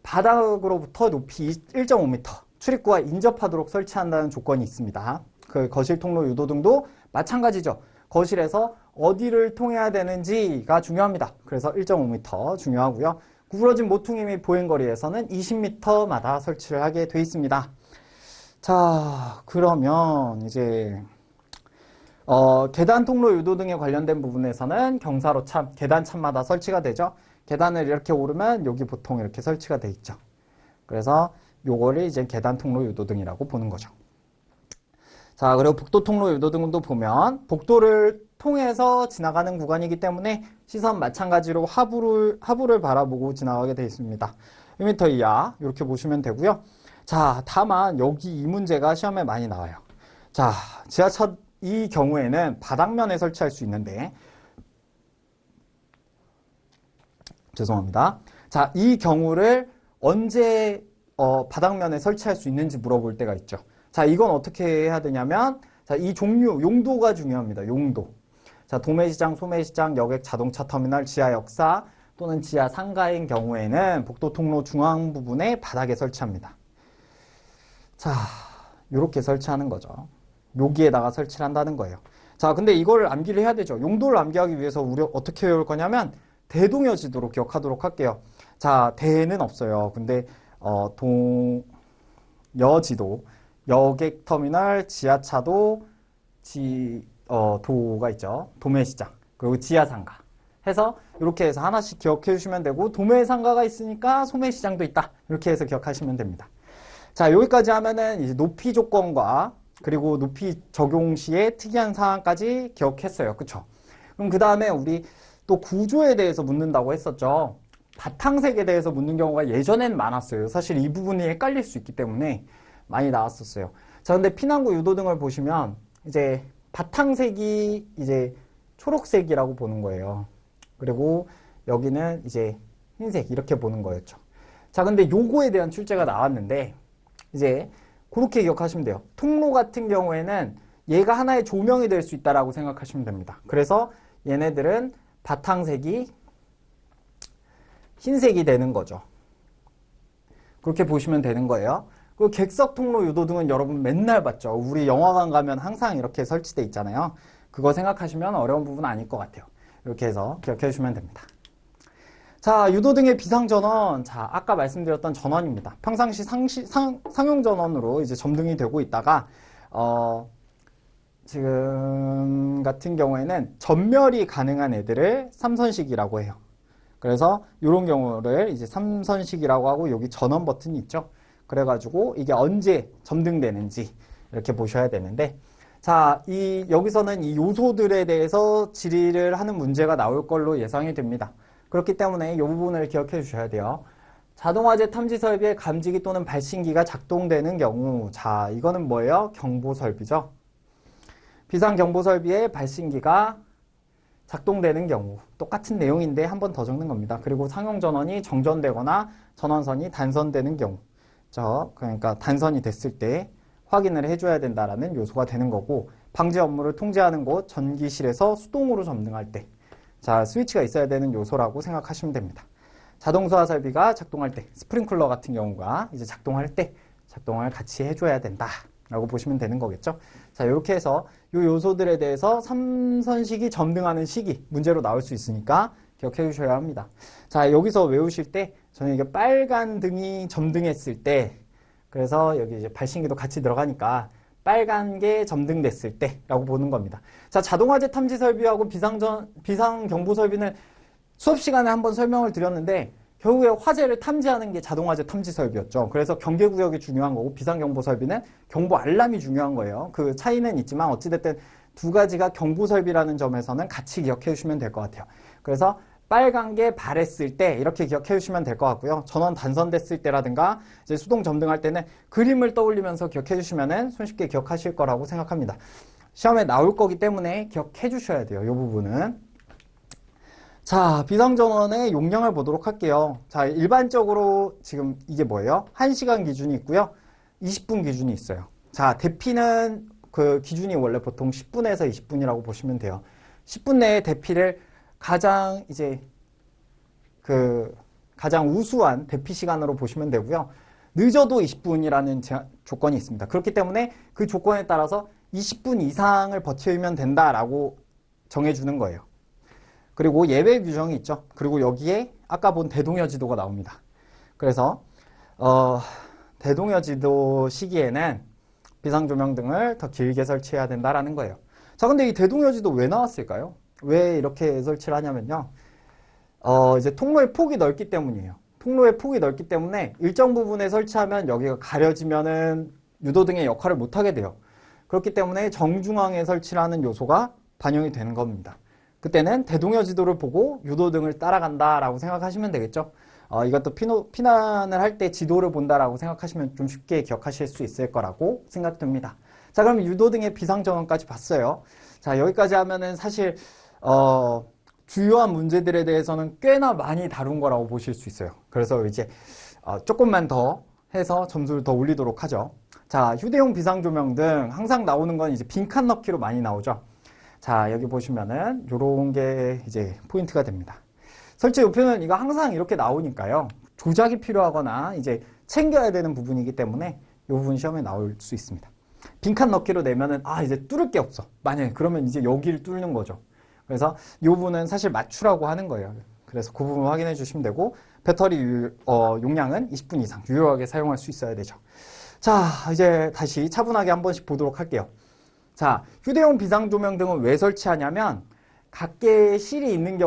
바닥으로부터 높이 1.5m, 출입구와 인접하도록 설치한다는 조건이 있습니다. 그 거실 통로 유도등도 마찬가지죠. 거실에서 어디를 통해야 되는지가 중요합니다. 그래서 1.5m 중요하고요. 구부러진 모퉁이 및 보행거리에서는 20m마다 설치를 하게 돼 있습니다. 자, 그러면 이제 계단 통로 유도등에 관련된 부분에서는 경사로 계단참마다 설치가 되죠. 계단을 이렇게 오르면 여기 보통 이렇게 설치가 돼 있죠. 그래서 요거를 이제 계단 통로 유도등이라고 보는 거죠. 자, 그리고 복도 통로 유도등도 보면 복도를 통해서 지나가는 구간이기 때문에 시선 마찬가지로 하부를 바라보고 지나가게 되어 있습니다. 1m 이하 이렇게 보시면 되고요. 자, 다만 여기 이 문제가 시험에 많이 나와요. 자, 지하철 이 경우에는 바닥면에 설치할 수 있는데 죄송합니다. 자, 이 경우를 언제 바닥면에 설치할 수 있는지 물어볼 때가 있죠. 자, 이건 어떻게 해야 되냐면, 자, 이 종류, 용도가 중요합니다. 용도. 자, 도매시장, 소매시장, 여객, 자동차 터미널, 지하 역사 또는 지하 상가인 경우에는 복도 통로 중앙 부분에 바닥에 설치합니다. 자, 이렇게 설치하는 거죠. 여기에다가 설치를 한다는 거예요. 자, 근데 이걸 암기를 해야 되죠. 용도를 암기하기 위해서 우리 어떻게 외울 거냐면 대동여지도로 기억하도록 할게요. 자, 대는 없어요. 근데 여지도, 여객터미널, 지하차도, 도가 있죠. 도매시장, 그리고 지하상가 해서 이렇게 해서 하나씩 기억해 주시면 되고, 도매상가가 있으니까 소매시장도 있다. 이렇게 해서 기억하시면 됩니다. 자, 여기까지 하면은 이제 높이 조건과 그리고 높이 적용 시에 특이한 사항까지 기억했어요. 그쵸? 그럼 그 다음에 우리 또 구조에 대해서 묻는다고 했었죠. 바탕색에 대해서 묻는 경우가 예전엔 많았어요. 사실 이 부분이 헷갈릴 수 있기 때문에 많이 나왔었어요. 자, 근데 피난구 유도등을 보시면 이제 바탕색이 이제 초록색이라고 보는 거예요. 그리고 여기는 이제 흰색 이렇게 보는 거였죠. 자, 근데 요거에 대한 출제가 나왔는데 이제 그렇게 기억하시면 돼요. 통로 같은 경우에는 얘가 하나의 조명이 될 수 있다라고 생각하시면 됩니다. 그래서 얘네들은 바탕색이 흰색이 되는 거죠. 그렇게 보시면 되는 거예요. 그리고 객석 통로 유도등은 여러분 맨날 봤죠. 우리 영화관 가면 항상 이렇게 설치돼 있잖아요. 그거 생각하시면 어려운 부분 아닐 것 같아요. 이렇게 해서 기억해 주시면 됩니다. 자, 유도등의 비상전원. 자, 아까 말씀드렸던 전원입니다. 평상시 상용전원으로 이제 점등이 되고 있다가, 지금 같은 경우에는 전멸이 가능한 애들을 삼선식이라고 해요. 그래서 이런 경우를 이제 삼선식이라고 하고 여기 전원 버튼이 있죠. 그래가지고 이게 언제 점등되는지 이렇게 보셔야 되는데, 자, 여기서는 이 요소들에 대해서 질의를 하는 문제가 나올 걸로 예상이 됩니다. 그렇기 때문에 이 부분을 기억해 주셔야 돼요. 자동화재 탐지 설비의 감지기 또는 발신기가 작동되는 경우, 자, 이거는 뭐예요? 경보 설비죠. 비상 경보 설비의 발신기가 작동되는 경우, 똑같은 내용인데 한 번 더 적는 겁니다. 그리고 상용 전원이 정전되거나 전원선이 단선되는 경우, 그러니까 단선이 됐을 때 확인을 해줘야 된다라는 요소가 되는 거고, 방지 업무를 통제하는 곳, 전기실에서 수동으로 점등할 때, 자, 스위치가 있어야 되는 요소라고 생각하시면 됩니다. 자동소화 설비가 작동할 때, 스프링클러 같은 경우가 이제 작동할 때 작동을 같이 해줘야 된다라고 보시면 되는 거겠죠. 자, 이렇게 해서 이 요소들에 대해서 삼선식이 점등하는 시기 문제로 나올 수 있으니까 기억해 주셔야 합니다. 자, 여기서 외우실 때 저는 이게 빨간 등이 점등했을 때, 그래서 여기 이제 발신기도 같이 들어가니까 빨간 게 점등됐을 때라고 보는 겁니다. 자, 자동화재 탐지 설비하고 비상경보 설비는 수업 시간에 한번 설명을 드렸는데 결국에 화재를 탐지하는 게 자동화재 탐지 설비였죠. 그래서 경계구역이 중요한 거고 비상경보 설비는 경보 알람이 중요한 거예요. 그 차이는 있지만 어찌됐든 두 가지가 경보 설비라는 점에서는 같이 기억해 주시면 될 것 같아요. 그래서 빨간 게 발했을 때 이렇게 기억해 주시면 될 것 같고요. 전원 단선됐을 때라든가 이제 수동 점등할 때는 그림을 떠올리면서 기억해 주시면은 손쉽게 기억하실 거라고 생각합니다. 시험에 나올 거기 때문에 기억해 주셔야 돼요. 이 부분은. 자, 비상전원의 용량을 보도록 할게요. 자, 일반적으로 지금 이게 뭐예요? 1시간 기준이 있고요. 20분 기준이 있어요. 자, 대피는 그 기준이 원래 보통 10분에서 20분이라고 보시면 돼요. 10분 내에 대피를 가장 가장 우수한 대피 시간으로 보시면 되고요. 늦어도 20분이라는 조건이 있습니다. 그렇기 때문에 그 조건에 따라서 20분 이상을 버티면 된다라고 정해주는 거예요. 그리고 예외 규정이 있죠. 그리고 여기에 아까 본 대동여지도가 나옵니다. 그래서 대동여지도 시기에는 비상조명등을 더 길게 설치해야 된다라는 거예요. 자, 근데 이 대동여지도 왜 나왔을까요? 왜 이렇게 설치를 하냐면요. 이제 통로의 폭이 넓기 때문이에요. 통로의 폭이 넓기 때문에 일정 부분에 설치하면 여기가 가려지면은 유도등의 역할을 못하게 돼요. 그렇기 때문에 정중앙에 설치를 하는 요소가 반영이 되는 겁니다. 그때는 대동여지도를 보고 유도등을 따라간다라고 생각하시면 되겠죠. 이것도 피난을 할 때 지도를 본다라고 생각하시면 좀 쉽게 기억하실 수 있을 거라고 생각됩니다. 자, 그럼 유도등의 비상전원까지 봤어요. 자, 여기까지 하면은 사실 주요한 문제들에 대해서는 꽤나 많이 다룬 거라고 보실 수 있어요. 그래서 이제 조금만 더 해서 점수를 더 올리도록 하죠. 자, 휴대용 비상조명 등 항상 나오는 건 이제 빈칸 넣기로 많이 나오죠. 자, 여기 보시면은 요런 게 이제 포인트가 됩니다. 설치 우표는 이거 항상 이렇게 나오니까요. 조작이 필요하거나 이제 챙겨야 되는 부분이기 때문에 이 부분 시험에 나올 수 있습니다. 빈칸 넣기로 내면은 이제 뚫을 게 없어. 만약에 그러면 이제 여기를 뚫는 거죠. 그래서 이 부분은 사실 맞추라고 하는 거예요. 그래서 그 부분 확인해 주시면 되고 배터리 용량은 20분 이상 유효하게 사용할 수 있어야 되죠. 자, 이제 다시 차분하게 한 번씩 보도록 할게요. 자, 휴대용 비상조명 등은 왜 설치하냐면 각개의 실이 있는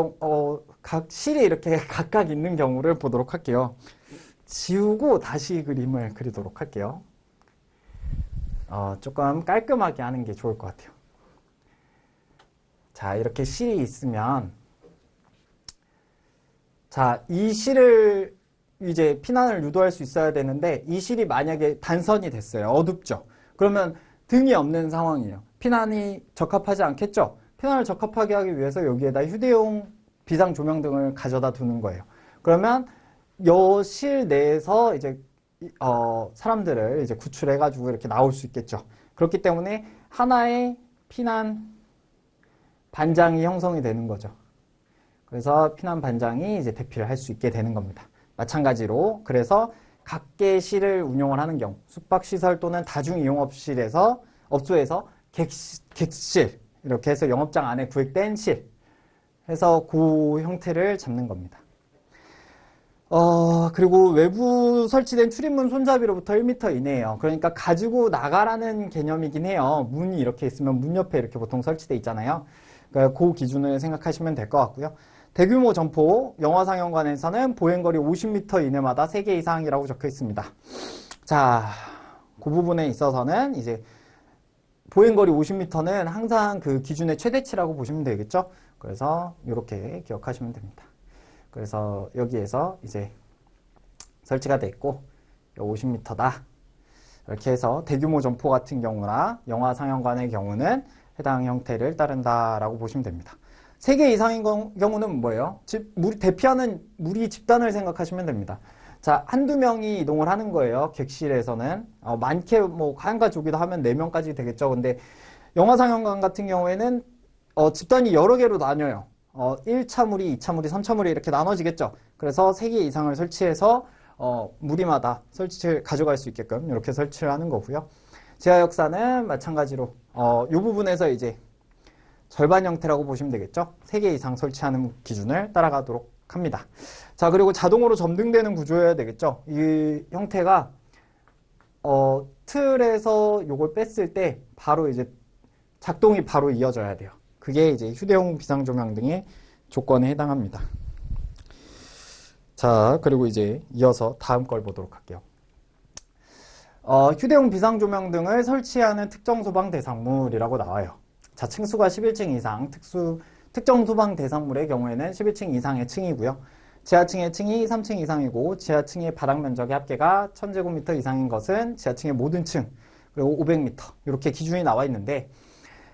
각 실이 이렇게 각각 있는 경우를 보도록 할게요. 지우고 다시 그림을 그리도록 할게요. 조금 깔끔하게 하는 게 좋을 것 같아요. 자, 이렇게 실이 있으면 자, 이 실을 이제 피난을 유도할 수 있어야 되는데 이 실이 만약에 단선이 됐어요. 어둡죠. 그러면 등이 없는 상황이에요. 피난이 적합하지 않겠죠. 피난을 적합하게 하기 위해서 여기에다 휴대용 비상 조명 등을 가져다 두는 거예요. 그러면 이 실 내에서 이제 사람들을 이제 구출해가지고 이렇게 나올 수 있겠죠. 그렇기 때문에 하나의 피난 반장이 형성이 되는 거죠. 그래서 피난 반장이 이제 대피를 할 수 있게 되는 겁니다. 마찬가지로 그래서 각계 실을 운용을 하는 경우 숙박시설 또는 다중이용업소에서 객실 이렇게 해서 영업장 안에 구획된 실 해서 그 형태를 잡는 겁니다. 그리고 외부 설치된 출입문 손잡이로부터 1m 이내예요. 그러니까 가지고 나가라는 개념이긴 해요. 문이 이렇게 있으면 문 옆에 이렇게 보통 설치돼 있잖아요. 그러니까 그 기준을 생각하시면 될 것 같고요. 대규모 점포, 영화상영관에서는 보행거리 50m 이내마다 3개 이상이라고 적혀 있습니다. 자, 그 부분에 있어서는 이제 보행거리 50m는 항상 그 기준의 최대치라고 보시면 되겠죠? 그래서 이렇게 기억하시면 됩니다. 그래서 여기에서 이제 설치가 돼 있고 50m다. 이렇게 해서 대규모 점포 같은 경우나 영화상영관의 경우는 해당 형태를 따른다라고 보시면 됩니다. 3개 이상인 경우는 뭐예요? 대피하는 무리 집단을 생각하시면 됩니다. 자, 한두 명이 이동을 하는 거예요. 객실에서는. 많게 한 가족이다 하면 4명까지 되겠죠. 근데 영화상영관 같은 경우에는 집단이 여러 개로 나뉘어요. 1차 무리, 2차 무리, 3차 무리 이렇게 나눠지겠죠. 그래서 3개 이상을 설치해서 무리마다 가져갈 수 있게끔 이렇게 설치를 하는 거고요. 지하역사는 마찬가지로 이 부분에서 이제 절반 형태라고 보시면 되겠죠. 3개 이상 설치하는 기준을 따라가도록 합니다. 자, 그리고 자동으로 점등되는 구조여야 되겠죠. 이 형태가 틀에서 요걸 뺐을 때 바로 이제 작동이 바로 이어져야 돼요. 그게 이제 휴대용 비상조명 등의 조건에 해당합니다. 자, 그리고 이제 이어서 다음 걸 보도록 할게요. 휴대용 비상조명 등을 설치하는 특정 소방 대상물이라고 나와요. 자, 층수가 11층 이상, 특정 소방 대상물의 경우에는 11층 이상의 층이고요. 지하층의 층이 3층 이상이고 지하층의 바닥 면적의 합계가 1000제곱미터 이상인 것은 지하층의 모든 층, 그리고 500m 이렇게 기준이 나와 있는데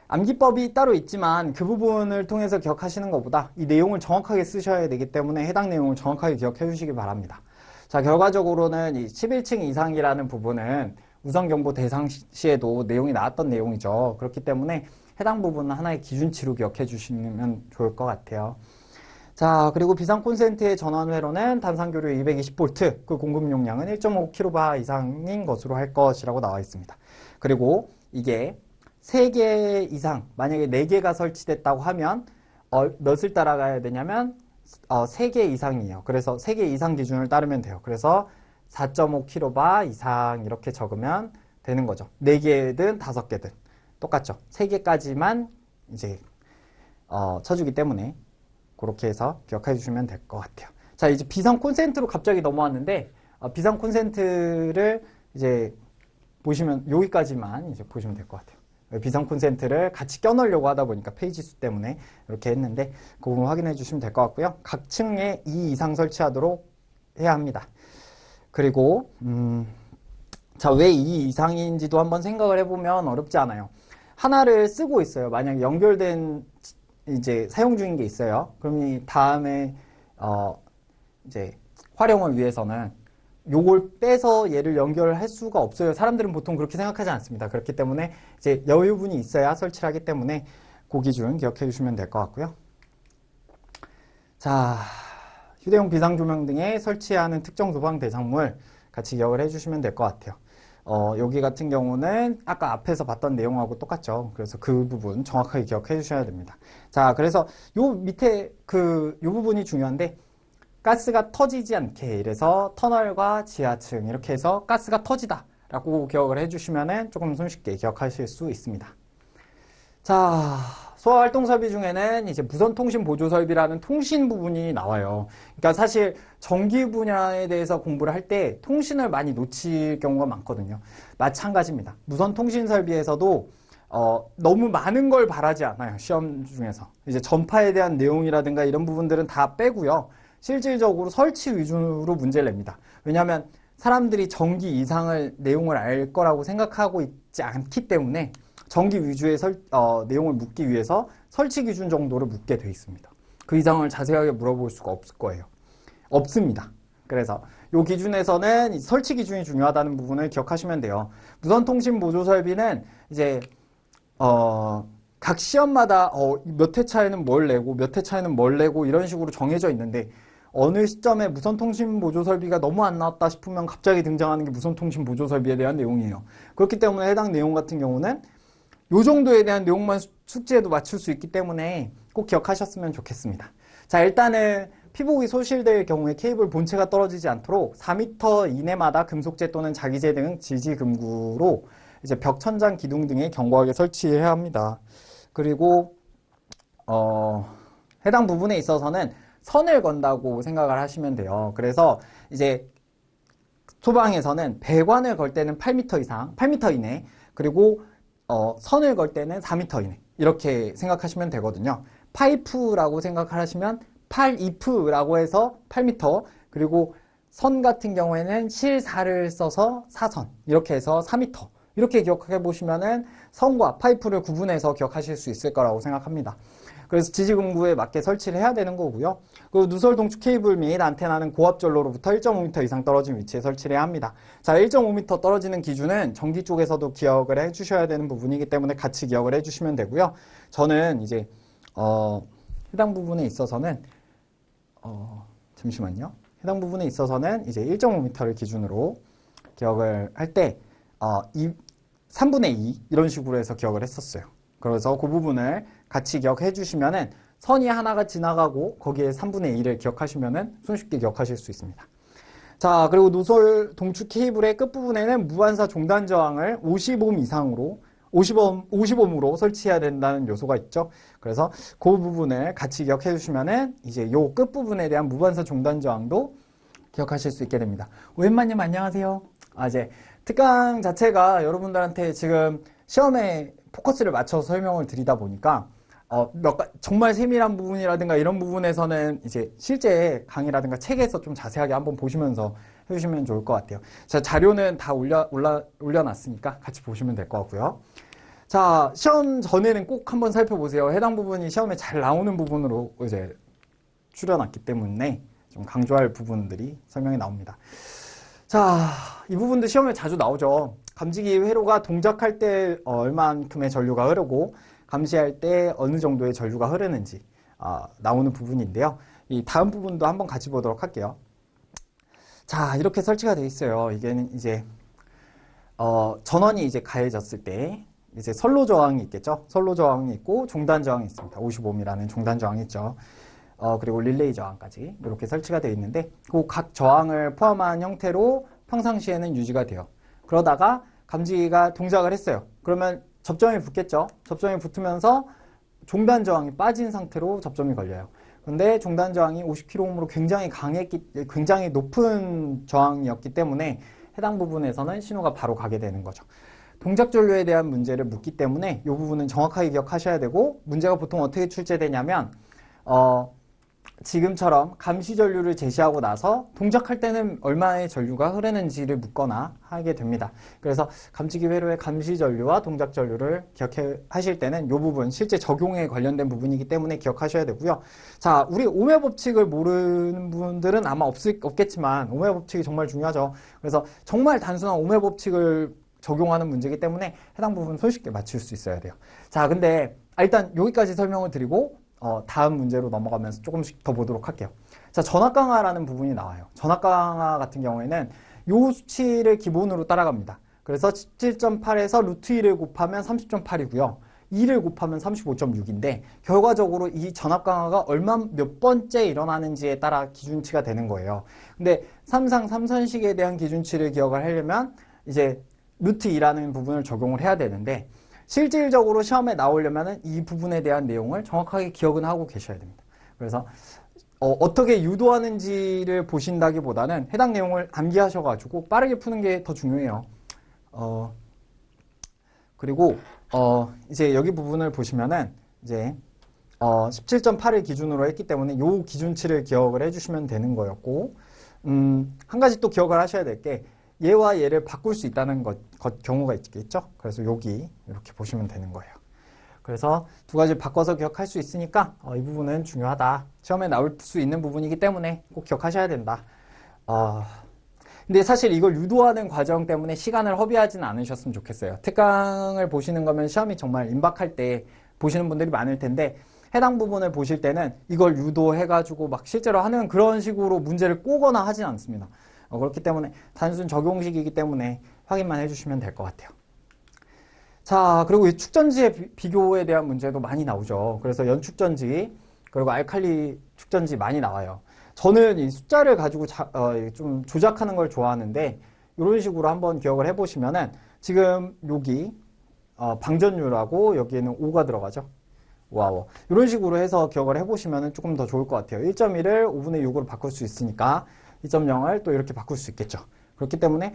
암기법이 따로 있지만 그 부분을 통해서 기억하시는 것보다 이 내용을 정확하게 쓰셔야 되기 때문에 해당 내용을 정확하게 기억해 주시기 바랍니다. 자, 결과적으로는 이 11층 이상이라는 부분은 우선경보 대상 시에도 내용이 나왔던 내용이죠. 그렇기 때문에 해당 부분은 하나의 기준치로 기억해 주시면 좋을 것 같아요. 자, 그리고 비상 콘센트의 전원 회로는 단상교류 220V, 그 공급 용량은 1.5kW 이상인 것으로 할 것이라고 나와 있습니다. 그리고 이게 3개 이상, 만약에 4개가 설치됐다고 하면 몇을 따라가야 되냐면 3개 이상이에요. 그래서 3개 이상 기준을 따르면 돼요. 그래서 4.5kW 이상 이렇게 적으면 되는 거죠. 4개든 5개든 똑같죠. 3개까지만 이제 쳐주기 때문에 그렇게 해서 기억해 주시면 될 것 같아요. 자, 이제 비상 콘센트로 갑자기 넘어왔는데 비상 콘센트를 이제 보시면 여기까지만 이제 보시면 될 것 같아요. 비상 콘센트를 같이 껴넣으려고 하다 보니까 페이지 수 때문에 이렇게 했는데 그 부분 확인해 주시면 될 것 같고요. 각 층에 2 이상 설치하도록 해야 합니다. 그리고 자, 왜 2 이상인지도 한번 생각을 해보면 어렵지 않아요. 하나를 쓰고 있어요. 만약에 연결된 이제 사용 중인 게 있어요. 그럼 이 다음에 이제 활용을 위해서는 요걸 빼서 얘를 연결할 수가 없어요. 사람들은 보통 그렇게 생각하지 않습니다. 그렇기 때문에 이제 여유분이 있어야 설치를 하기 때문에 그 기준 기억해 주시면 될 것 같고요. 자, 휴대용 비상조명 등에 설치하는 특정 소방 대상물 같이 기억을 해주시면 될 것 같아요. 여기 같은 경우는 아까 앞에서 봤던 내용하고 똑같죠. 그래서 그 부분 정확하게 기억해 주셔야 됩니다. 자, 그래서 요 밑에 요 부분이 중요한데 가스가 터지지 않게 이래서 터널과 지하층 이렇게 해서 가스가 터지다 라고 기억을 해주시면 조금 손쉽게 기억하실 수 있습니다. 자, 소화활동 설비 중에는 이제 무선통신 보조 설비라는 통신 부분이 나와요. 그러니까 사실 전기 분야에 대해서 공부를 할 때 통신을 많이 놓칠 경우가 많거든요. 마찬가지입니다. 무선통신 설비에서도 너무 많은 걸 바라지 않아요. 시험 중에서. 이제 전파에 대한 내용이라든가 이런 부분들은 다 빼고요. 실질적으로 설치 위주로 문제를 냅니다. 왜냐하면 사람들이 전기 이상을 내용을 알 거라고 생각하고 있지 않기 때문에 전기 위주의 내용을 묻기 위해서 설치 기준 정도를 묻게 돼 있습니다. 그 이상을 자세하게 물어볼 수가 없을 거예요. 없습니다. 그래서 이 기준에서는 설치 기준이 중요하다는 부분을 기억하시면 돼요. 무선통신 보조 설비는 이제 각 시험마다 몇 회 차에는 뭘 내고 몇 회 차에는 뭘 내고 이런 식으로 정해져 있는데 어느 시점에 무선통신 보조 설비가 너무 안 나왔다 싶으면 갑자기 등장하는 게 무선통신 보조 설비에 대한 내용이에요. 그렇기 때문에 해당 내용 같은 경우는 요 정도에 대한 내용만 숙제에도 맞출 수 있기 때문에 꼭 기억하셨으면 좋겠습니다. 자, 일단은 피복이 소실될 경우에 케이블 본체가 떨어지지 않도록 4m 이내마다 금속재 또는 자기재 등 지지금구로 이제 벽, 천장, 기둥 등에 견고하게 설치해야 합니다. 그리고 해당 부분에 있어서는 선을 건다고 생각을 하시면 돼요. 그래서 이제 소방에서는 배관을 걸 때는 8m 이상, 8m 이내, 그리고 선을 걸 때는 4m 이내 이렇게 생각하시면 되거든요. 파이프라고 생각하시면 8이프라고 해서 8m, 그리고 선 같은 경우에는 실사를 써서 사선 이렇게 해서 4m 이렇게 기억해 보시면은 선과 파이프를 구분해서 기억하실 수 있을 거라고 생각합니다. 그래서 지지금구에 맞게 설치를 해야 되는 거고요. 그 누설 동축 케이블 및 안테나는 고압 전로로부터 1.5m 이상 떨어진 위치에 설치를 해야 합니다. 자, 1.5m 떨어지는 기준은 전기 쪽에서도 기억을 해 주셔야 되는 부분이기 때문에 같이 기억을 해 주시면 되고요. 저는 이제 해당 부분에 있어서는 잠시만요. 해당 부분에 있어서는 이제 1.5m를 기준으로 기억을 할 때 3분의 2 이런 식으로 해서 기억을 했었어요. 그래서 그 부분을 같이 기억해 주시면은 선이 하나가 지나가고 거기에 3분의 1을 기억하시면은 손쉽게 기억하실 수 있습니다. 자, 그리고 노설 동축 케이블의 끝부분에는 무반사 종단 저항을 50옴 이상으로 50옴으로 설치해야 된다는 요소가 있죠. 그래서 그 부분을 같이 기억해 주시면은 이제 요 끝부분에 대한 무반사 종단 저항도 기억하실 수 있게 됩니다. 오웬만님 안녕하세요. 이제 특강 자체가 여러분들한테 지금 시험에 포커스를 맞춰서 설명을 드리다 보니까 정말 세밀한 부분이라든가 이런 부분에서는 이제 실제 강의라든가 책에서 좀 자세하게 한번 보시면서 해주시면 좋을 것 같아요. 자, 자료는 다 올려놨으니까 같이 보시면 될 것 같고요. 자, 시험 전에는 꼭 한번 살펴보세요. 해당 부분이 시험에 잘 나오는 부분으로 이제 추려놨기 때문에 좀 강조할 부분들이 설명이 나옵니다. 자, 이 부분도 시험에 자주 나오죠. 감지기 회로가 동작할 때 얼만큼의 전류가 흐르고 감시할 때 어느 정도의 전류가 흐르는지 나오는 부분인데요. 이 다음 부분도 한번 같이 보도록 할게요. 자, 이렇게 설치가 되어 있어요. 이게는 이제 전원이 이제 가해졌을 때 이제 선로 저항이 있겠죠. 선로 저항이 있고 종단 저항이 있습니다. 55ohm이라는 종단 저항이 있죠. 그리고 릴레이 저항까지 이렇게 설치가 되어 있는데 그 각 저항을 포함한 형태로 평상시에는 유지가 돼요. 그러다가 감지기가 동작을 했어요. 그러면 접점이 붙겠죠. 접점이 붙으면서 종단 저항이 빠진 상태로 접점이 걸려요. 근데 종단 저항이 50kΩ로 굉장히 높은 저항이었기 때문에 해당 부분에서는 신호가 바로 가게 되는 거죠. 동작 전류에 대한 문제를 묻기 때문에 이 부분은 정확하게 기억하셔야 되고 문제가 보통 어떻게 출제되냐면 지금처럼 감시 전류를 제시하고 나서 동작할 때는 얼마의 전류가 흐르는지를 묻거나 하게 됩니다. 그래서 감지기 회로의 감시 전류와 동작 전류를 기억하실 때는 이 부분 실제 적용에 관련된 부분이기 때문에 기억하셔야 되고요. 자, 우리 오메 법칙을 모르는 분들은 아마 없겠지만 오메 법칙이 정말 중요하죠. 그래서 정말 단순한 오메 법칙을 적용하는 문제이기 때문에 해당 부분 손쉽게 맞출 수 있어야 돼요. 자, 근데 일단 여기까지 설명을 드리고 다음 문제로 넘어가면서 조금씩 더 보도록 할게요. 자, 전압강화라는 부분이 나와요. 전압강화 같은 경우에는 요 수치를 기본으로 따라갑니다. 그래서 17.8에서 루트 2를 곱하면 30.8이고요. 2를 곱하면 35.6인데 결과적으로 이 전압강화가 몇 번째 일어나는지에 따라 기준치가 되는 거예요. 근데 삼선식에 대한 기준치를 기억을 하려면 이제 루트 2라는 부분을 적용을 해야 되는데 실질적으로 시험에 나오려면 이 부분에 대한 내용을 정확하게 기억은 하고 계셔야 됩니다. 그래서 어떻게 유도하는지를 보신다기보다는 해당 내용을 암기하셔가지고 빠르게 푸는 게 더 중요해요. 그리고 이제 여기 부분을 보시면은 이제 17.8을 기준으로 했기 때문에 이 기준치를 기억을 해주시면 되는 거였고, 한 가지 또 기억을 하셔야 될 게 얘와 얘를 바꿀 수 있다는 경우가 있겠죠. 그래서 여기 이렇게 보시면 되는 거예요. 그래서 두 가지 바꿔서 기억할 수 있으니까 이 부분은 중요하다. 시험에 나올 수 있는 부분이기 때문에 꼭 기억하셔야 된다. 근데 사실 이걸 유도하는 과정 때문에 시간을 허비하지는 않으셨으면 좋겠어요. 특강을 보시는 거면 시험이 정말 임박할 때 보시는 분들이 많을 텐데 해당 부분을 보실 때는 이걸 유도해가지고 막 실제로 하는 그런 식으로 문제를 꼬거나 하진 않습니다. 그렇기 때문에 단순 적용식이기 때문에 확인만 해주시면 될 것 같아요. 자, 그리고 이 축전지의 비교에 대한 문제도 많이 나오죠. 그래서 연축전지 그리고 알칼리 축전지 많이 나와요. 저는 이 숫자를 가지고 좀 조작하는 걸 좋아하는데 이런 식으로 한번 기억을 해보시면은 지금 여기 방전율하고 여기에는 5가 들어가죠. 와우. 이런 식으로 해서 기억을 해보시면 조금 더 좋을 것 같아요. 1.1을 5분의 6으로 바꿀 수 있으니까 2.0을 또 이렇게 바꿀 수 있겠죠. 그렇기 때문에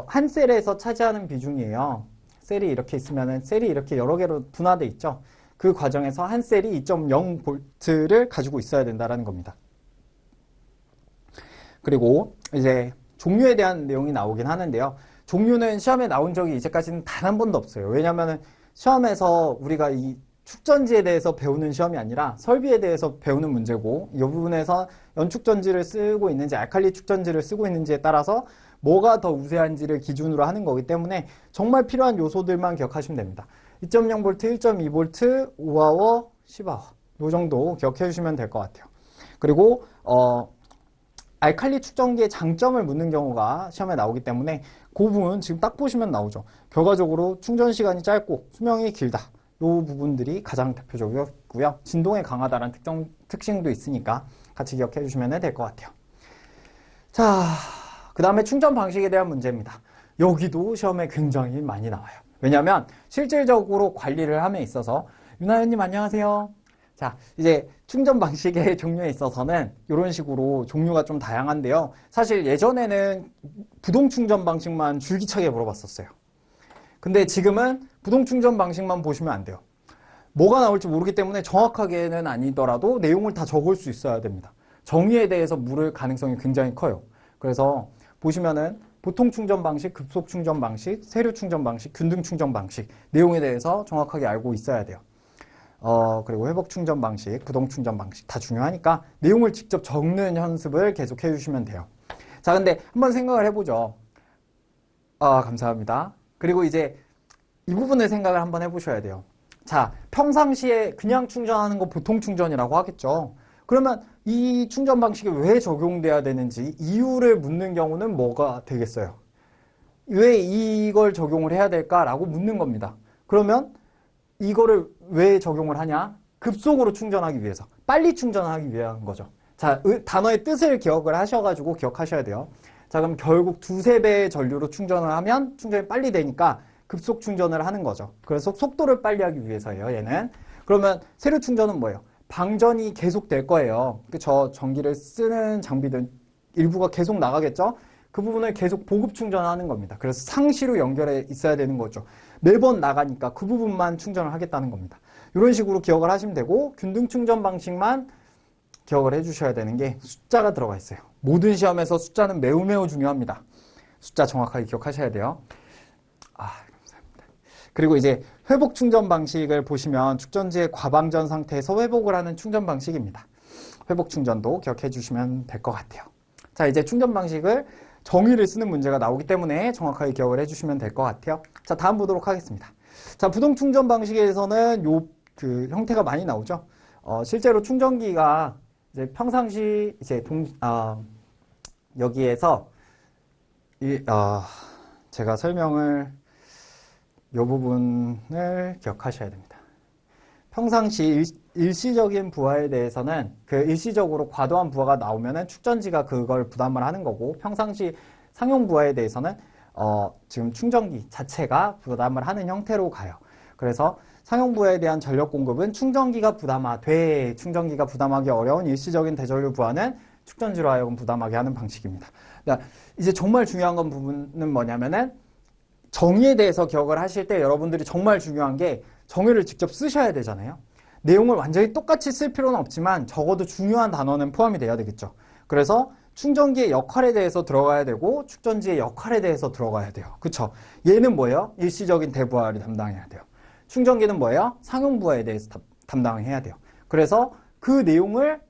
한 셀에서 차지하는 비중이에요. 셀이 이렇게 있으면은 셀이 이렇게 여러 개로 분화돼 있죠. 그 과정에서 한 셀이 2.0V를 가지고 있어야 된다는 겁니다. 그리고 이제 종류에 대한 내용이 나오긴 하는데요. 종류는 시험에 나온 적이 이제까지는 단 한 번도 없어요. 왜냐하면 시험에서 우리가 이 축전지에 대해서 배우는 시험이 아니라 설비에 대해서 배우는 문제고 이 부분에서 연축전지를 쓰고 있는지 알칼리 축전지를 쓰고 있는지에 따라서 뭐가 더 우세한지를 기준으로 하는 거기 때문에 정말 필요한 요소들만 기억하시면 됩니다. 2.0V, 1.2V, 5하워, 10하워 이 정도 기억해 주시면 될 것 같아요. 그리고 알칼리 축전기의 장점을 묻는 경우가 시험에 나오기 때문에 그 부분 지금 딱 보시면 나오죠. 결과적으로 충전 시간이 짧고 수명이 길다. 이 부분들이 가장 대표적이고요. 진동에 강하다는 특징도 있으니까 같이 기억해 주시면 될 것 같아요. 자, 그 다음에 충전 방식에 대한 문제입니다. 여기도 시험에 굉장히 많이 나와요. 왜냐하면 실질적으로 관리를 함에 있어서 윤하연님 안녕하세요. 자, 이제 충전 방식의 종류에 있어서는 이런 식으로 종류가 좀 다양한데요. 사실 예전에는 부동 충전 방식만 줄기차게 물어봤었어요. 근데 지금은 부동 충전 방식만 보시면 안 돼요. 뭐가 나올지 모르기 때문에 정확하게는 아니더라도 내용을 다 적을 수 있어야 됩니다. 정의에 대해서 물을 가능성이 굉장히 커요. 그래서 보시면은 보통 충전 방식, 급속 충전 방식, 세류 충전 방식, 균등 충전 방식 내용에 대해서 정확하게 알고 있어야 돼요. 그리고 회복 충전 방식, 부동 충전 방식 다 중요하니까 내용을 직접 적는 연습을 계속 해주시면 돼요. 자, 근데 한번 생각을 해보죠. 감사합니다. 그리고 이제 이 부분을 생각을 한번 해보셔야 돼요. 자, 평상시에 그냥 충전하는 거 보통 충전이라고 하겠죠. 그러면 이 충전 방식이 왜 적용돼야 되는지 이유를 묻는 경우는 뭐가 되겠어요? 왜 이걸 적용을 해야 될까라고 묻는 겁니다. 그러면 이거를 왜 적용을 하냐? 급속으로 충전하기 위해서, 빨리 충전하기 위한 거죠. 자, 단어의 뜻을 기억을 하셔가지고 기억하셔야 돼요. 자, 그럼 결국 2~3배의 전류로 충전을 하면 충전이 빨리 되니까 급속 충전을 하는 거죠. 그래서 속도를 빨리 하기 위해서예요, 얘는. 그러면 세류 충전은 뭐예요? 방전이 계속 될 거예요. 그쵸? 전기를 쓰는 장비들 일부가 계속 나가겠죠? 그 부분을 계속 보급 충전하는 겁니다. 그래서 상시로 연결해 있어야 되는 거죠. 매번 나가니까 그 부분만 충전을 하겠다는 겁니다. 이런 식으로 기억을 하시면 되고 균등 충전 방식만 기억을 해주셔야 되는 게 숫자가 들어가 있어요. 모든 시험에서 숫자는 매우 매우 중요합니다. 숫자 정확하게 기억하셔야 돼요. 감사합니다. 그리고 이제 회복 충전 방식을 보시면 축전지의 과방전 상태에서 회복을 하는 충전 방식입니다. 회복 충전도 기억해 주시면 될 것 같아요. 자, 이제 충전 방식을 정의를 쓰는 문제가 나오기 때문에 정확하게 기억을 해주시면 될 것 같아요. 자, 다음 보도록 하겠습니다. 자, 부동 충전 방식에서는 그 형태가 많이 나오죠. 실제로 충전기가 이제 평상시 이제 여기에서 제가 설명을 이 부분을 기억하셔야 됩니다. 평상시 일시적인 부하에 대해서는 그 일시적으로 과도한 부하가 나오면은 축전지가 그걸 부담을 하는 거고, 평상시 상용 부하에 대해서는 지금 충전기 자체가 부담을 하는 형태로 가요. 그래서 상용 부하에 대한 전력 공급은 충전기가 부담하기 어려운 일시적인 대전류 부하는 축전지로 하여금 부담하게 하는 방식입니다. 이제 정말 중요한 부분은 뭐냐면은 정의에 대해서 기억을 하실 때 여러분들이 정말 중요한 게 정의를 직접 쓰셔야 되잖아요. 내용을 완전히 똑같이 쓸 필요는 없지만 적어도 중요한 단어는 포함이 돼야 되겠죠. 그래서 충전기의 역할에 대해서 들어가야 되고 축전지의 역할에 대해서 들어가야 돼요. 그쵸? 얘는 뭐예요? 일시적인 대부하를 담당해야 돼요. 충전기는 뭐예요? 상용 부하에 대해서 담당해야 돼요. 그래서 그 내용을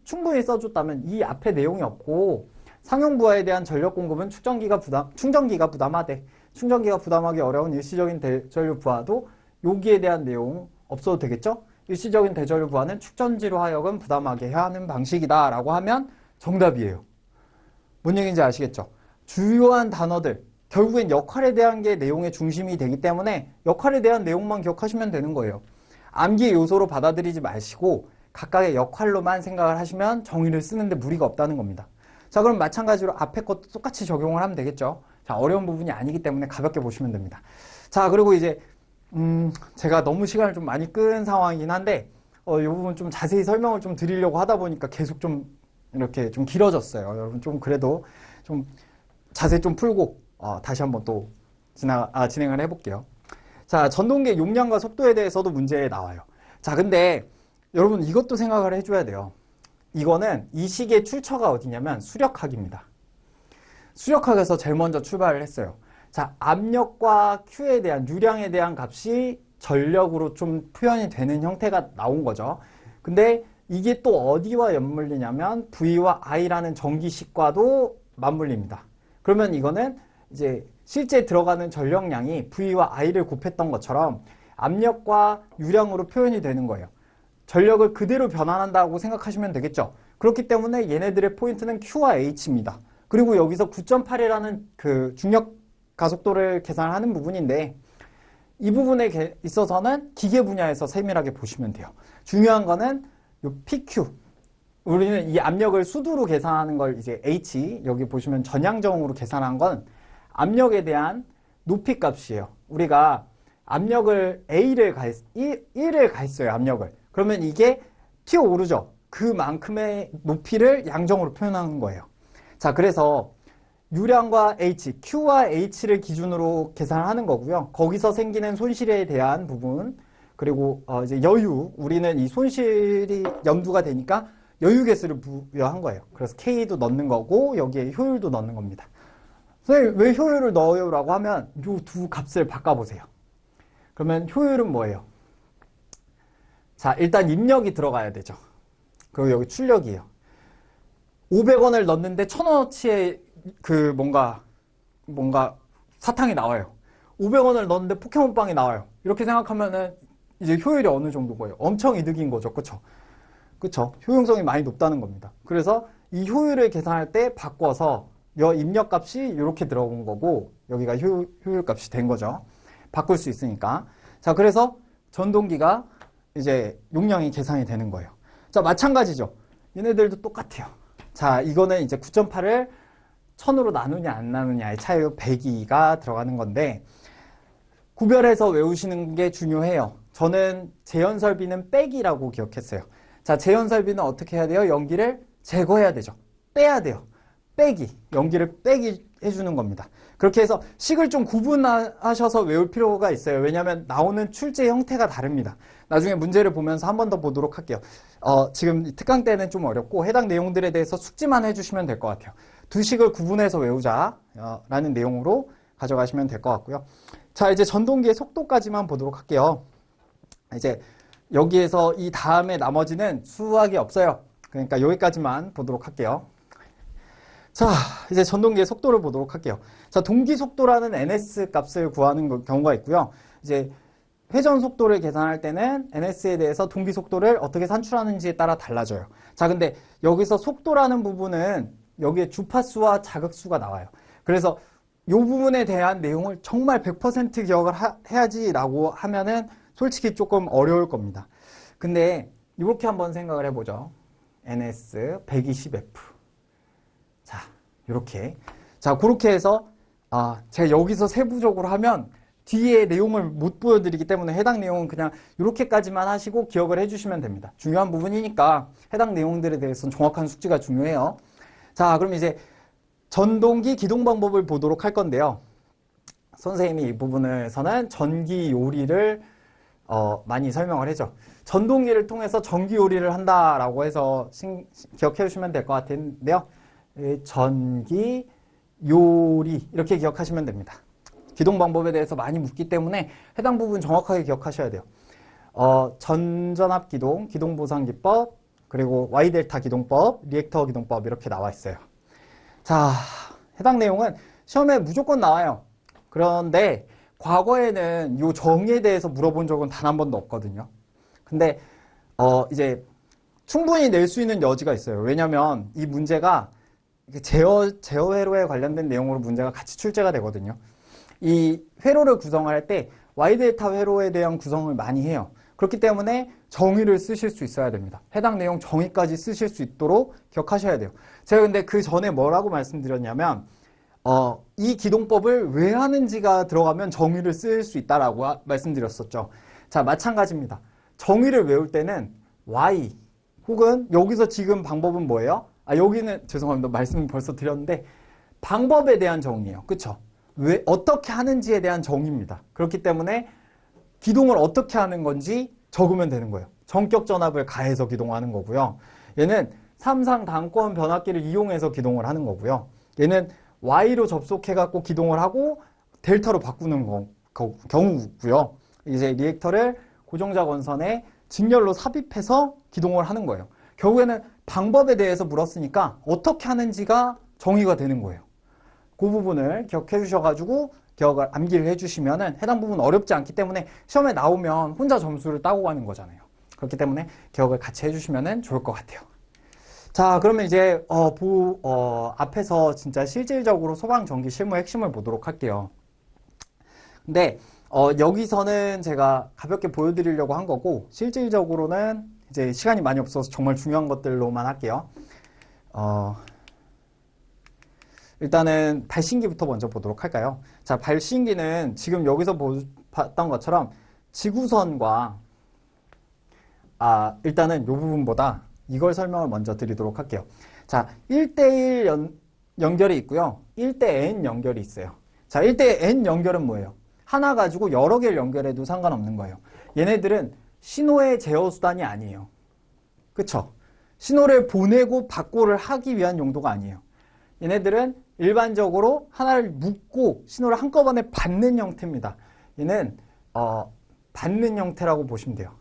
충분히 써줬다면 이 앞에 내용이 없고, 상용 부하에 대한 전력 공급은 충전기가 부담하되, 충전기가 부담하기 어려운 일시적인 대전류 부하도 여기에 대한 내용 없어도 되겠죠? 일시적인 대전류 부하는 축전지로 하여금 부담하게 해야 하는 방식이다 라고 하면 정답이에요. 뭔 얘기인지 아시겠죠? 주요한 단어들, 결국엔 역할에 대한 게 내용의 중심이 되기 때문에 역할에 대한 내용만 기억하시면 되는 거예요. 암기 요소로 받아들이지 마시고 각각의 역할로만 생각을 하시면 정의를 쓰는데 무리가 없다는 겁니다. 자, 그럼 마찬가지로 앞에 것도 똑같이 적용을 하면 되겠죠. 자, 어려운 부분이 아니기 때문에 가볍게 보시면 됩니다. 자, 그리고 이제 제가 너무 시간을 좀 많이 끈 상황이긴 한데 이 부분 좀 자세히 설명을 좀 드리려고 하다 보니까 계속 좀 이렇게 좀 길어졌어요. 여러분 좀 그래도 좀 자세히 좀 풀고 다시 한번 또 진행을 해볼게요. 자, 전동기의 용량과 속도에 대해서도 문제에 나와요. 자, 근데 여러분 이것도 생각을 해줘야 돼요. 이거는 이 시기의 출처가 어디냐면 수력학입니다. 수력학에서 제일 먼저 출발을 했어요. 자, 압력과 Q에 대한, 유량에 대한 값이 전력으로 좀 표현이 되는 형태가 나온 거죠. 근데 이게 또 어디와 맞물리냐면 V와 I라는 전기식과도 맞물립니다. 그러면 이거는 이제 실제 들어가는 전력량이 V와 I를 곱했던 것처럼 압력과 유량으로 표현이 되는 거예요. 전력을 그대로 변환한다고 생각하시면 되겠죠. 그렇기 때문에 얘네들의 포인트는 Q와 H입니다. 그리고 여기서 9.8이라는 그 중력 가속도를 계산하는 부분인데, 이 부분에 있어서는 기계 분야에서 세밀하게 보시면 돼요. 중요한 거는 요 PQ. 우리는 이 압력을 수두로 계산하는 걸 이제 H, 여기 보시면 전향정으로 계산한 건 압력에 대한 높이 값이에요. 우리가 압력을 A를 1을 가했어요, 압력을. 그러면 이게 튀어오르죠. 그만큼의 높이를 양정으로 표현하는 거예요. 자, 그래서 유량과 H, Q와 H를 기준으로 계산하는 거고요. 거기서 생기는 손실에 대한 부분, 그리고 이제 여유, 우리는 이 손실이 염두가 되니까 여유 개수를 부여한 거예요. 그래서 K도 넣는 거고 여기에 효율도 넣는 겁니다. 선생님, 왜 효율을 넣어요? 라고 하면 이 두 값을 바꿔보세요. 그러면 효율은 뭐예요? 자, 일단 입력이 들어가야 되죠. 그리고 여기 출력이에요. 500원을 넣는데 1000원어치의 그 뭔가 사탕이 나와요. 500원을 넣었는데 포켓몬빵이 나와요. 이렇게 생각하면은 이제 효율이 어느 정도 거예요? 엄청 이득인 거죠. 그쵸? 그쵸? 효용성이 많이 높다는 겁니다. 그래서 이 효율을 계산할 때 바꿔서 입력 값이 이렇게 들어온 거고 여기가 효율 값이 된 거죠. 바꿀 수 있으니까. 자, 그래서 전동기가 이제 용량이 계산이 되는 거예요. 자, 마찬가지죠. 얘네들도 똑같아요. 자, 이거는 이제 9.8을 1000으로 나누냐 안 나누냐의 차이로 102가 들어가는 건데 구별해서 외우시는 게 중요해요. 저는 재연설비는 빼기라고 기억했어요. 자, 재연설비는 어떻게 해야 돼요? 연기를 제거해야 되죠. 빼야 돼요. 빼기, 연기를 빼기 해주는 겁니다. 그렇게 해서 식을 좀 구분하셔서 외울 필요가 있어요. 왜냐하면 나오는 출제 형태가 다릅니다. 나중에 문제를 보면서 한 번 더 보도록 할게요. 지금 특강 때는 좀 어렵고 해당 내용들에 대해서 숙지만 해주시면 될 것 같아요. 두 식을 구분해서 외우자 라는 내용으로 가져가시면 될 것 같고요. 자, 이제 전동기의 속도까지만 보도록 할게요. 이제 여기에서 이 다음에 나머지는 수학이 없어요. 그러니까 여기까지만 보도록 할게요. 자, 이제 전동기의 속도를 보도록 할게요. 자, 동기 속도라는 ns 값을 구하는 경우가 있고요. 이제 회전 속도를 계산할 때는 ns에 대해서 동기 속도를 어떻게 산출하는지에 따라 달라져요. 자, 근데 여기서 속도라는 부분은 여기에 주파수와 자극수가 나와요. 그래서 이 부분에 대한 내용을 정말 100% 기억을 해야지라고 하면은 솔직히 조금 어려울 겁니다. 근데 이렇게 한번 생각을 해보죠. ns 120f. 자, 이렇게. 자, 그렇게 해서 제가 여기서 세부적으로 하면 뒤에 내용을 못 보여드리기 때문에 해당 내용은 그냥 이렇게까지만 하시고 기억을 해주시면 됩니다. 중요한 부분이니까 해당 내용들에 대해서는 정확한 숙지가 중요해요. 자, 그럼 이제 전동기 기동 방법을 보도록 할 건데요. 선생님이 이 부분에서는 전기 요리를 많이 설명을 해줘. 전동기를 통해서 전기 요리를 한다라고 해서 기억해 주시면 될 것 같은데요. 전기 요리 이렇게 기억하시면 됩니다. 기동 방법에 대해서 많이 묻기 때문에 해당 부분 정확하게 기억하셔야 돼요. 전전압 기동, 기동 보상 기법, 그리고 Y 델타 기동법, 리액터 기동법 이렇게 나와 있어요. 자, 해당 내용은 시험에 무조건 나와요. 그런데 과거에는 이 정의에 대해서 물어본 적은 단 한 번도 없거든요. 근데 이제 충분히 낼 수 있는 여지가 있어요. 왜냐하면 이 문제가 제어 회로에 관련된 내용으로 문제가 같이 출제가 되거든요. 이 회로를 구성할 때 Y 델타 회로에 대한 구성을 많이 해요. 그렇기 때문에 정의를 쓰실 수 있어야 됩니다. 해당 내용 정의까지 쓰실 수 있도록 기억하셔야 돼요. 제가 근데 그 전에 뭐라고 말씀드렸냐면 이 기동법을 왜 하는지가 들어가면 정의를 쓸 수 있다라고 말씀드렸었죠. 자, 마찬가지입니다. 정의를 외울 때는 Y 혹은 여기서 지금 방법은 뭐예요? 여기는 죄송합니다. 말씀 벌써 드렸는데 방법에 대한 정의예요. 그쵸? 왜 어떻게 하는지에 대한 정의입니다. 그렇기 때문에 기동을 어떻게 하는 건지 적으면 되는 거예요. 전격 전압을 가해서 기동하는 거고요. 얘는 삼상 단권 변압기를 이용해서 기동을 하는 거고요. 얘는 Y로 접속해갖고 기동을 하고 델타로 바꾸는 경우고요. 이제 리액터를 고정자 건선에 직렬로 삽입해서 기동을 하는 거예요. 결국에는 방법에 대해서 물었으니까 어떻게 하는지가 정의가 되는 거예요. 그 부분을 기억해 주셔가지고 기억을 암기를 해주시면은 해당 부분 어렵지 않기 때문에 시험에 나오면 혼자 점수를 따고 가는 거잖아요. 그렇기 때문에 기억을 같이 해주시면은 좋을 것 같아요. 자, 그러면 이제 앞에서 진짜 실질적으로 소방전기 실무 핵심을 보도록 할게요. 근데 여기서는 제가 가볍게 보여드리려고 한 거고 실질적으로는 이제 시간이 많이 없어서 정말 중요한 것들로만 할게요. 일단은 발신기부터 먼저 보도록 할까요? 자, 발신기는 지금 여기서 봤던 것처럼 지구선과 일단은 이 부분보다 이걸 설명을 먼저 드리도록 할게요. 자, 1대1 연결이 있고요. 1대-N 연결이 있어요. 자, 1대-N 연결은 뭐예요? 하나 가지고 여러 개를 연결해도 상관없는 거예요. 얘네들은 신호의 제어 수단이 아니에요. 그쵸? 신호를 보내고 받고를 하기 위한 용도가 아니에요. 얘네들은 일반적으로 하나를 묶고 신호를 한꺼번에 받는 형태입니다. 얘는 받는 형태라고 보시면 돼요.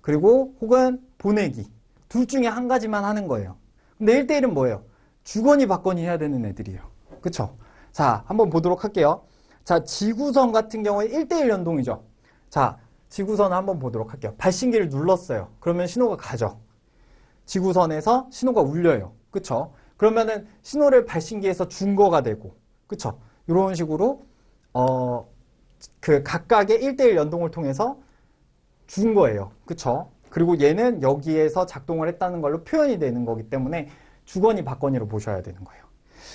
그리고 혹은 보내기. 둘 중에 한 가지만 하는 거예요. 근데 1대1은 뭐예요? 주거니 받거니 해야 되는 애들이에요. 그쵸? 자, 한번 보도록 할게요. 자, 지구선 같은 경우에 1대1 연동이죠. 자, 지구선 한번 보도록 할게요. 발신기를 눌렀어요. 그러면 신호가 가죠. 지구선에서 신호가 울려요. 그쵸? 그러면은 신호를 발신기에서 준 거가 되고, 그쵸? 이런 식으로, 그 각각의 1대1 연동을 통해서 준 거예요. 그쵸? 그리고 얘는 여기에서 작동을 했다는 걸로 표현이 되는 거기 때문에 주거니 받거니로 보셔야 되는 거예요.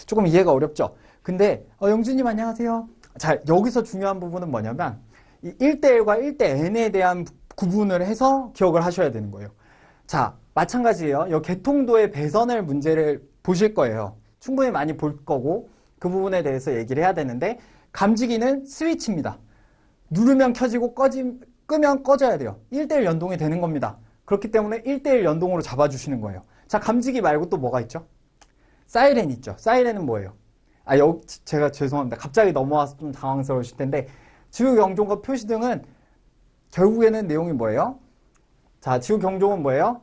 조금 이해가 어렵죠? 근데, 영준님 안녕하세요. 자, 여기서 중요한 부분은 뭐냐면, 이 1대1과 1대-N에 대한 구분을 해서 기억을 하셔야 되는 거예요. 자, 마찬가지예요. 이 개통도의 배선을 문제를 보실 거예요. 충분히 많이 볼 거고 그 부분에 대해서 얘기를 해야 되는데 감지기는 스위치입니다. 누르면 켜지고 끄면 꺼져야 돼요. 1대1 연동이 되는 겁니다. 그렇기 때문에 1대1 연동으로 잡아주시는 거예요. 자, 감지기 말고 또 뭐가 있죠? 사이렌 있죠. 사이렌은 뭐예요? 제가 죄송합니다. 갑자기 넘어와서 좀 당황스러우실 텐데 지구 경종과 표시등은 결국에는 내용이 뭐예요? 자, 지구 경종은 뭐예요?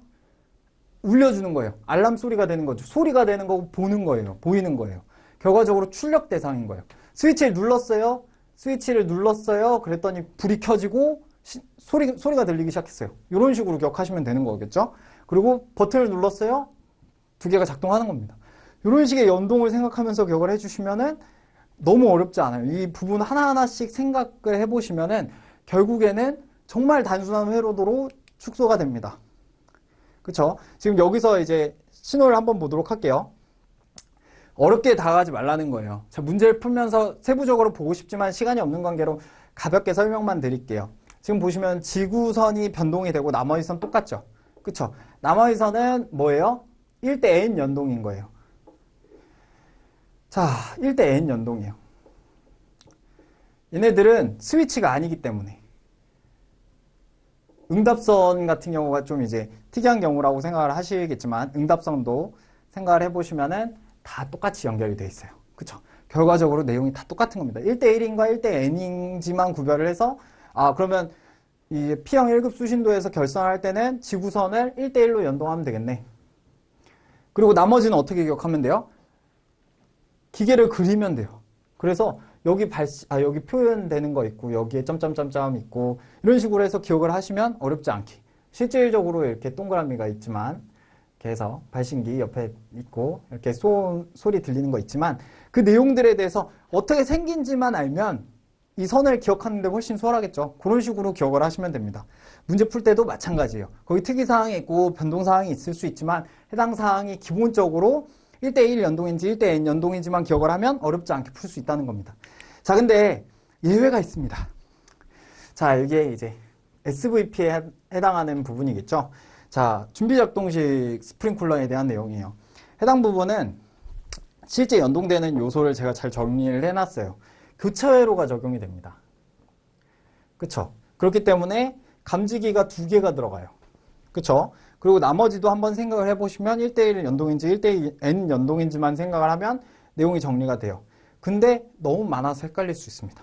울려주는 거예요. 알람 소리가 되는 거죠. 소리가 되는 거고 보는 거예요. 보이는 거예요. 결과적으로 출력 대상인 거예요. 스위치를 눌렀어요. 그랬더니 불이 켜지고 소리가 들리기 시작했어요. 이런 식으로 기억하시면 되는 거겠죠? 그리고 버튼을 눌렀어요. 두 개가 작동하는 겁니다. 이런 식의 연동을 생각하면서 기억을 해주시면은 너무 어렵지 않아요. 이 부분 하나하나씩 생각을 해보시면은 결국에는 정말 단순한 회로도로 축소가 됩니다. 그쵸? 지금 여기서 이제 신호를 한번 보도록 할게요. 어렵게 다가가지 말라는 거예요. 자, 문제를 풀면서 세부적으로 보고 싶지만 시간이 없는 관계로 가볍게 설명만 드릴게요. 지금 보시면 지구선이 변동이 되고 나머지 선 똑같죠? 그쵸? 나머지 선은 뭐예요? 1대 n 연동인 거예요. 자, 1대 n 연동이에요. 얘네들은 스위치가 아니기 때문에 응답선 같은 경우가 좀 이제 특이한 경우라고 생각을 하시겠지만 응답선도 생각을 해보시면은 다 똑같이 연결이 돼 있어요. 그쵸? 결과적으로 내용이 다 똑같은 겁니다. 1대1인과 1대 n인지만 구별을 해서 그러면 이 P형 1급 수신도에서 결선할 때는 지구선을 1대1로 연동하면 되겠네. 그리고 나머지는 어떻게 기억하면 돼요? 기계를 그리면 돼요. 그래서 여기 표현되는 거 있고 여기에 점점점점 있고 이런 식으로 해서 기억을 하시면 어렵지 않게 실질적으로 이렇게 동그라미가 있지만 이렇게 해서 발신기 옆에 있고 이렇게 소리 들리는 거 있지만 그 내용들에 대해서 어떻게 생긴지만 알면 이 선을 기억하는데 훨씬 수월하겠죠. 그런 식으로 기억을 하시면 됩니다. 문제 풀 때도 마찬가지예요. 거기 특이사항이 있고 변동사항이 있을 수 있지만 해당 사항이 기본적으로 1대1 연동인지 1대 n 연동인지만 기억을 하면 어렵지 않게 풀 수 있다는 겁니다. 자, 근데 예외가 있습니다. 자, 이게 이제 SVP에 해당하는 부분이겠죠. 자, 준비작동식 스프링쿨러에 대한 내용이에요. 해당 부분은 실제 연동되는 요소를 제가 잘 정리를 해놨어요. 교차 회로가 적용이 됩니다. 그쵸? 그렇기 때문에 감지기가 2개가 들어가요. 그쵸? 그리고 나머지도 한번 생각을 해보시면 1대1 연동인지 1대2 n 연동인지만 생각을 하면 내용이 정리가 돼요. 근데 너무 많아서 헷갈릴 수 있습니다.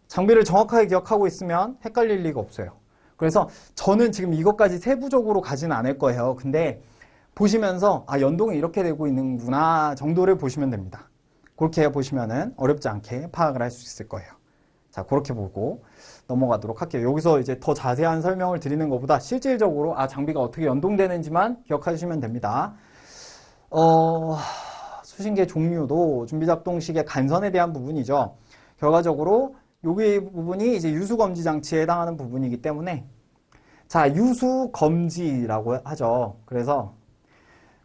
장비를 정확하게 기억하고 있으면 헷갈릴 리가 없어요. 그래서 저는 지금 이것까지 세부적으로 가지는 않을 거예요. 근데 보시면서 연동이 이렇게 되고 있는구나 정도를 보시면 됩니다. 그렇게 보시면은 어렵지 않게 파악을 할 수 있을 거예요. 자, 그렇게 보고 넘어가도록 할게요. 여기서 이제 더 자세한 설명을 드리는 것보다 실질적으로 장비가 어떻게 연동되는지만 기억하시면 됩니다. 수신계 종류도 준비작동식의 간선에 대한 부분이죠. 결과적으로 여기 부분이 이제 유수검지 장치에 해당하는 부분이기 때문에 자, 유수검지라고 하죠. 그래서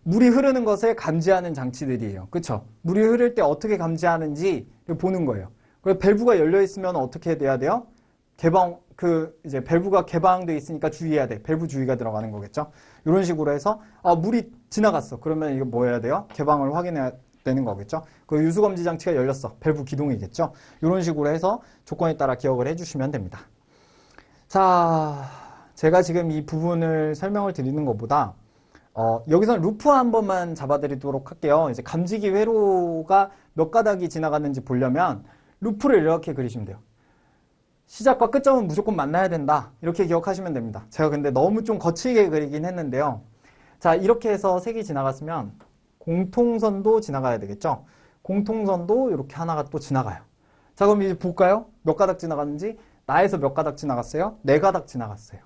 물이 흐르는 것을 감지하는 장치들이에요. 그쵸? 물이 흐를 때 어떻게 감지하는지 보는 거예요. 그리고 밸브가 열려 있으면 어떻게 돼야 돼요? 이제 밸브가 개방되어 있으니까 주의해야 돼. 밸브 주의가 들어가는 거겠죠? 이런 식으로 해서, 물이 지나갔어. 그러면 이거 뭐 해야 돼요? 개방을 확인해야 되는 거겠죠? 그 유수검지 장치가 열렸어. 밸브 기동이겠죠? 이런 식으로 해서 조건에 따라 기억을 해주시면 됩니다. 자, 제가 지금 이 부분을 설명을 드리는 것보다 여기서 루프 한 번만 잡아드리도록 할게요. 이제 감지기 회로가 몇 가닥이 지나갔는지 보려면 루프를 이렇게 그리시면 돼요. 시작과 끝점은 무조건 만나야 된다. 이렇게 기억하시면 됩니다. 제가 근데 너무 좀 거칠게 그리긴 했는데요. 자, 이렇게 해서 색이 지나갔으면 공통선도 지나가야 되겠죠. 공통선도 이렇게 하나가 또 지나가요. 자, 그럼 이제 볼까요? 몇 가닥 지나갔는지. 나에서 몇 가닥 지나갔어요? 4가닥 지나갔어요.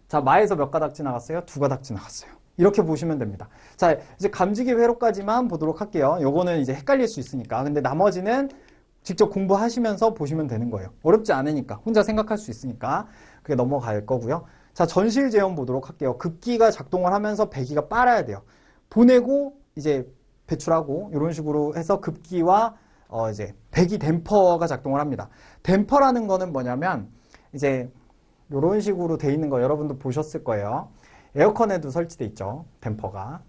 자, 마에서 몇 가닥 지나갔어요? 2가닥 지나갔어요. 이렇게 보시면 됩니다. 자, 이제 감지기 회로까지만 보도록 할게요. 요거는 이제 헷갈릴 수 있으니까. 근데 나머지는 직접 공부하시면서 보시면 되는 거예요. 어렵지 않으니까. 혼자 생각할 수 있으니까. 그게 넘어갈 거고요. 자, 전실 제형 보도록 할게요. 급기가 작동을 하면서 배기가 빨아야 돼요. 보내고 이제 배출하고 이런 식으로 해서 급기와 이제 배기 댐퍼가 작동을 합니다. 댐퍼라는 거는 뭐냐면 이제 이런 식으로 돼 있는 거 여러분도 보셨을 거예요. 에어컨에도 설치돼 있죠. 댐퍼가.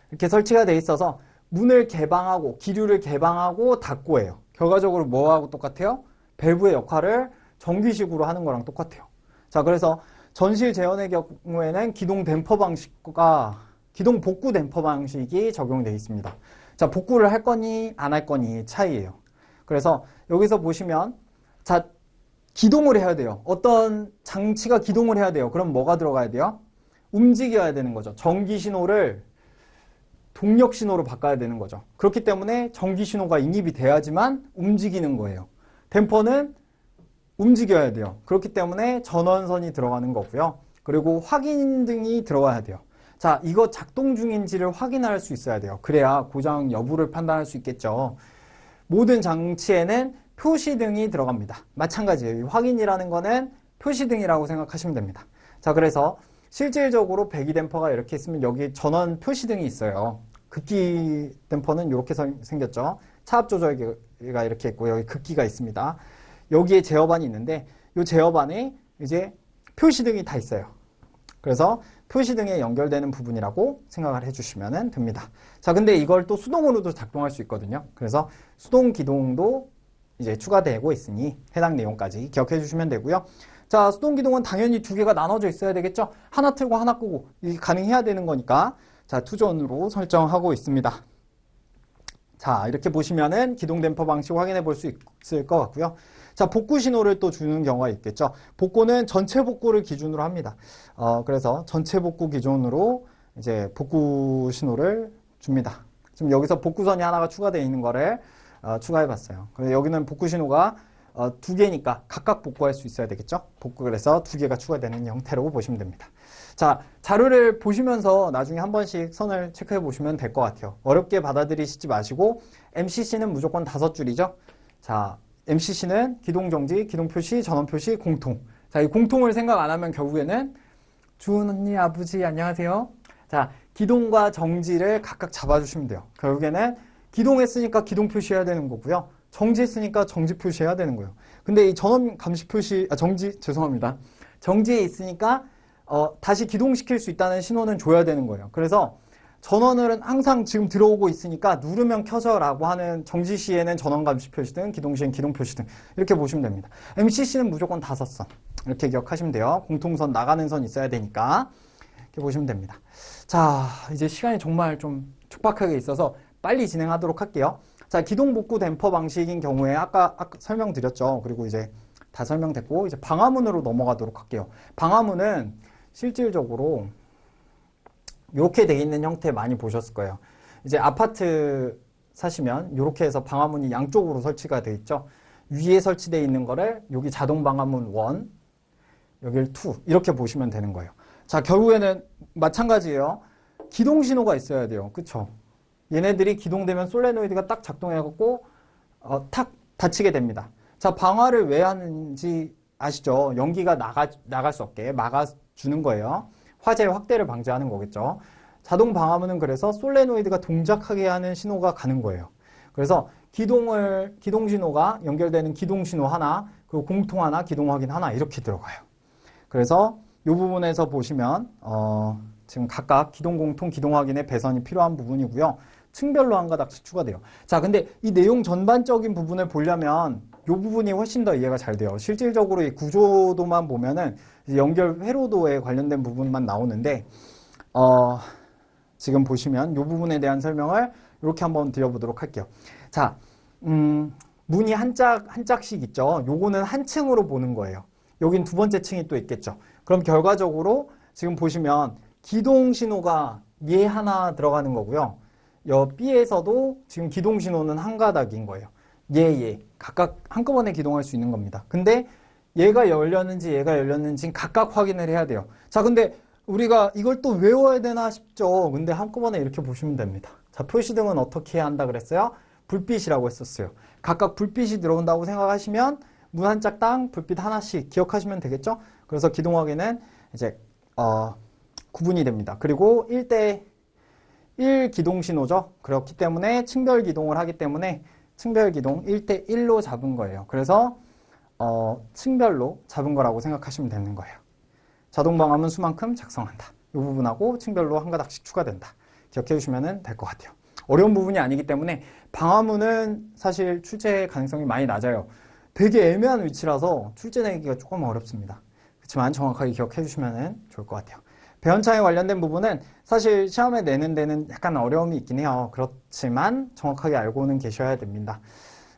이렇게 설치가 돼 있어서 문을 개방하고 기류를 개방하고 닫고 해요. 결과적으로 뭐하고 똑같아요? 밸브의 역할을 전기식으로 하는 거랑 똑같아요. 자, 그래서 전실 제어의 경우에는 기동 댐퍼 방식과 기동 복구 댐퍼 방식이 적용되어 있습니다. 자, 복구를 할 거니 안 할 거니 차이예요. 그래서 여기서 보시면 자, 기동을 해야 돼요. 어떤 장치가 기동을 해야 돼요. 그럼 뭐가 들어가야 돼요? 움직여야 되는 거죠. 전기 신호를 동력 신호로 바꿔야 되는 거죠. 그렇기 때문에 전기 신호가 인입이 돼야지만 움직이는 거예요. 댐퍼는 움직여야 돼요. 그렇기 때문에 전원선이 들어가는 거고요. 그리고 확인등이 들어가야 돼요. 자, 이거 작동 중인지를 확인할 수 있어야 돼요. 그래야 고장 여부를 판단할 수 있겠죠. 모든 장치에는 표시등이 들어갑니다. 마찬가지예요. 이 확인이라는 거는 표시등이라고 생각하시면 됩니다. 자, 그래서 실질적으로 배기 댐퍼가 이렇게 있으면 여기 전원 표시등이 있어요. 급기 댐퍼는 이렇게 생겼죠. 차압 조절기가 이렇게 있고 여기 급기가 있습니다. 여기에 제어반이 있는데 이 제어반에 이제 표시등이 다 있어요. 그래서 표시등에 연결되는 부분이라고 생각을 해주시면 됩니다. 자, 근데 이걸 또 수동으로도 작동할 수 있거든요. 그래서 수동 기동도 이제 추가되고 있으니 해당 내용까지 기억해 주시면 되고요. 자, 수동 기동은 당연히 두 개가 나눠져 있어야 되겠죠. 하나 틀고 하나 끄고 이게 가능해야 되는 거니까 자, 투전으로 설정하고 있습니다. 자, 이렇게 보시면은 기동 댐퍼 방식 확인해 볼 수 있을 것 같고요. 자, 복구 신호를 또 주는 경우가 있겠죠. 복구는 전체 복구를 기준으로 합니다. 그래서 전체 복구 기준으로 이제 복구 신호를 줍니다. 지금 여기서 복구선이 하나가 추가되어 있는 거를 추가해 봤어요. 여기는 복구 신호가 두 개니까 각각 복구할 수 있어야 되겠죠. 그래서 두 개가 추가되는 형태로 보시면 됩니다. 자, 자료를 보시면서 나중에 한 번씩 선을 체크해 보시면 될 것 같아요. 어렵게 받아들이시지 마시고 MCC는 무조건 5줄이죠. 자, MCC는 기동 정지, 기동 표시, 전원 표시, 공통. 자, 이 공통을 생각 안 하면 결국에는 주은 언니, 아버지 안녕하세요. 자, 기동과 정지를 각각 잡아주시면 돼요. 결국에는 기동했으니까 기동 표시해야 되는 거고요. 정지했으니까 정지 표시해야 되는 거예요. 근데 이 전원 감시 표시, 죄송합니다. 정지에 있으니까 다시 기동시킬 수 있다는 신호는 줘야 되는 거예요. 그래서 전원은 항상 지금 들어오고 있으니까 누르면 켜져 라고 하는 정지 시에는 전원 감시 표시등, 기동 시에는 기동 표시등 이렇게 보시면 됩니다. MCC는 무조건 5선 이렇게 기억하시면 돼요. 공통선 나가는 선 있어야 되니까 이렇게 보시면 됩니다. 자, 이제 시간이 정말 좀 촉박하게 있어서 빨리 진행하도록 할게요. 자, 기동 복구 댐퍼 방식인 경우에 아까 설명드렸죠. 그리고 이제 다 설명됐고 이제 방화문으로 넘어가도록 할게요. 방화문은 실질적으로 이렇게 돼 있는 형태 많이 보셨을 거예요. 이제 아파트 사시면 이렇게 해서 방화문이 양쪽으로 설치가 돼 있죠. 위에 설치되어 있는 거를 여기 자동 방화문 1, 여기를 2 이렇게 보시면 되는 거예요. 자, 결국에는 마찬가지예요. 기동 신호가 있어야 돼요. 그쵸? 얘네들이 기동되면 솔레노이드가 딱 작동해갖고 탁 닫히게 됩니다. 자, 방화를 왜 하는지 아시죠? 연기가 나갈 수 없게 막아주는 거예요. 화재 확대를 방지하는 거겠죠. 자동 방화문은 그래서 솔레노이드가 동작하게 하는 신호가 가는 거예요. 그래서 기동 신호가 연결되는 기동 신호 하나, 그리고 공통 하나, 기동 확인 하나 이렇게 들어가요. 그래서 이 부분에서 보시면 지금 각각 기동 공통, 기동 확인의 배선이 필요한 부분이고요. 층별로 한 가닥씩 추가돼요. 자, 근데 이 내용 전반적인 부분을 보려면 이 부분이 훨씬 더 이해가 잘 돼요. 실질적으로 이 구조도만 보면은 연결 회로도에 관련된 부분만 나오는데 지금 보시면 이 부분에 대한 설명을 이렇게 한번 드려보도록 할게요. 자, 문이 한 짝씩 있죠. 요거는 한 층으로 보는 거예요. 여긴 두 번째 층이 또 있겠죠. 그럼 결과적으로 지금 보시면 기동 신호가 얘 하나 들어가는 거고요. 여 B에서도 지금 기동 신호는 한 가닥인 거예요. 얘 각각 한꺼번에 기동할 수 있는 겁니다. 근데 얘가 열렸는지 각각 확인을 해야 돼요. 자, 근데 우리가 이걸 또 외워야 되나 싶죠. 근데 한꺼번에 이렇게 보시면 됩니다. 자, 표시등은 어떻게 해야 한다 그랬어요? 불빛이라고 했었어요. 각각 불빛이 들어온다고 생각하시면 문 한 짝당 불빛 하나씩 기억하시면 되겠죠? 그래서 기동 확인은 이제 구분이 됩니다. 그리고 1대1 기동 신호죠. 그렇기 때문에 층별 기동을 하기 때문에 층별 기동 1대1로 잡은 거예요. 그래서 층별로 잡은 거라고 생각하시면 되는 거예요. 자동 방화문 수만큼 작성한다. 이 부분하고 층별로 한 가닥씩 추가된다. 기억해 주시면 될 것 같아요. 어려운 부분이 아니기 때문에 방화문은 사실 출제 가능성이 많이 낮아요. 되게 애매한 위치라서 출제 내기가 조금 어렵습니다. 그렇지만 정확하게 기억해 주시면 좋을 것 같아요. 배연창에 관련된 부분은 사실 시험에 내는 데는 약간 어려움이 있긴 해요. 그렇지만 정확하게 알고는 계셔야 됩니다.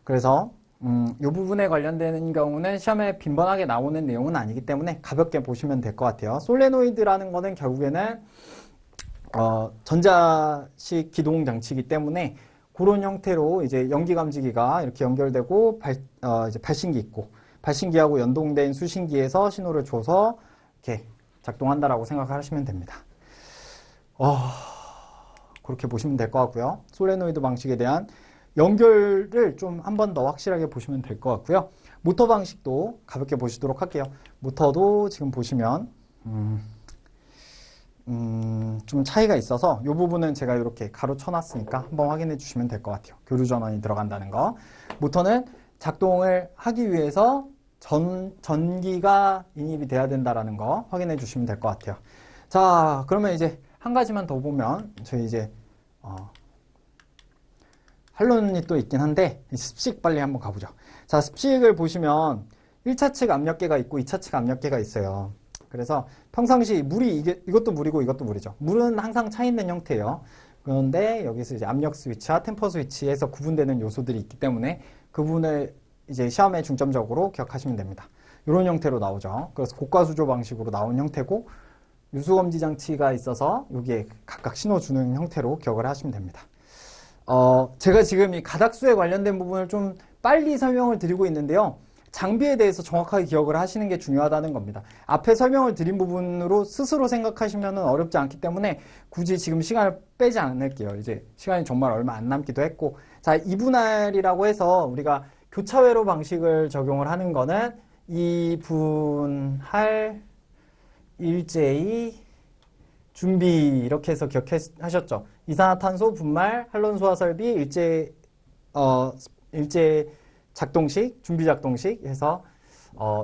그래서 이 부분에 관련되는 경우는 시험에 빈번하게 나오는 내용은 아니기 때문에 가볍게 보시면 될 것 같아요. 솔레노이드라는 거는 결국에는 전자식 기동 장치이기 때문에 그런 형태로 이제 연기 감지기가 이렇게 연결되고 이제 발신기 있고 발신기하고 연동된 수신기에서 신호를 줘서 이렇게 작동한다라고 생각하시면 됩니다. 그렇게 보시면 될 것 같고요. 솔레노이드 방식에 대한 연결을 좀 한 번 더 확실하게 보시면 될 것 같고요. 모터 방식도 가볍게 보시도록 할게요. 모터도 지금 보시면 좀 차이가 있어서 이 부분은 제가 이렇게 가로쳐 놨으니까 한번 확인해 주시면 될 것 같아요. 교류 전원이 들어간다는 거. 모터는 작동을 하기 위해서 전기가 인입이 돼야 된다는 거 확인해 주시면 될 것 같아요. 자, 그러면 이제 한 가지만 더 보면 저희 이제 한론이 또 있긴 한데 습식 빨리 한번 가보죠. 자, 습식을 보시면 1차 측 압력계가 있고 2차 측 압력계가 있어요. 그래서 평상시 물이 이것도 물이고 이것도 물이죠. 물은 항상 차 있는 형태예요. 그런데 여기서 이제 압력 스위치와 템퍼 스위치에서 구분되는 요소들이 있기 때문에 그 부분을 이제 시험에 중점적으로 기억하시면 됩니다. 이런 형태로 나오죠. 그래서 고가수조 방식으로 나온 형태고 유수검지 장치가 있어서 여기에 각각 신호 주는 형태로 기억을 하시면 됩니다. 제가 지금 이 가닥수에 관련된 부분을 좀 빨리 설명을 드리고 있는데요. 장비에 대해서 정확하게 기억을 하시는 게 중요하다는 겁니다. 앞에 설명을 드린 부분으로 스스로 생각하시면 어렵지 않기 때문에 굳이 지금 시간을 빼지 않을게요. 이제 시간이 정말 얼마 안 남기도 했고, 자, 이분할이라고 해서 우리가 교차회로 방식을 적용을 하는 거는 이분할 일제히 준비 이렇게 해서 기억하셨죠? 이산화탄소 분말 한론소화 설비 일제 작동식, 준비 작동식 해서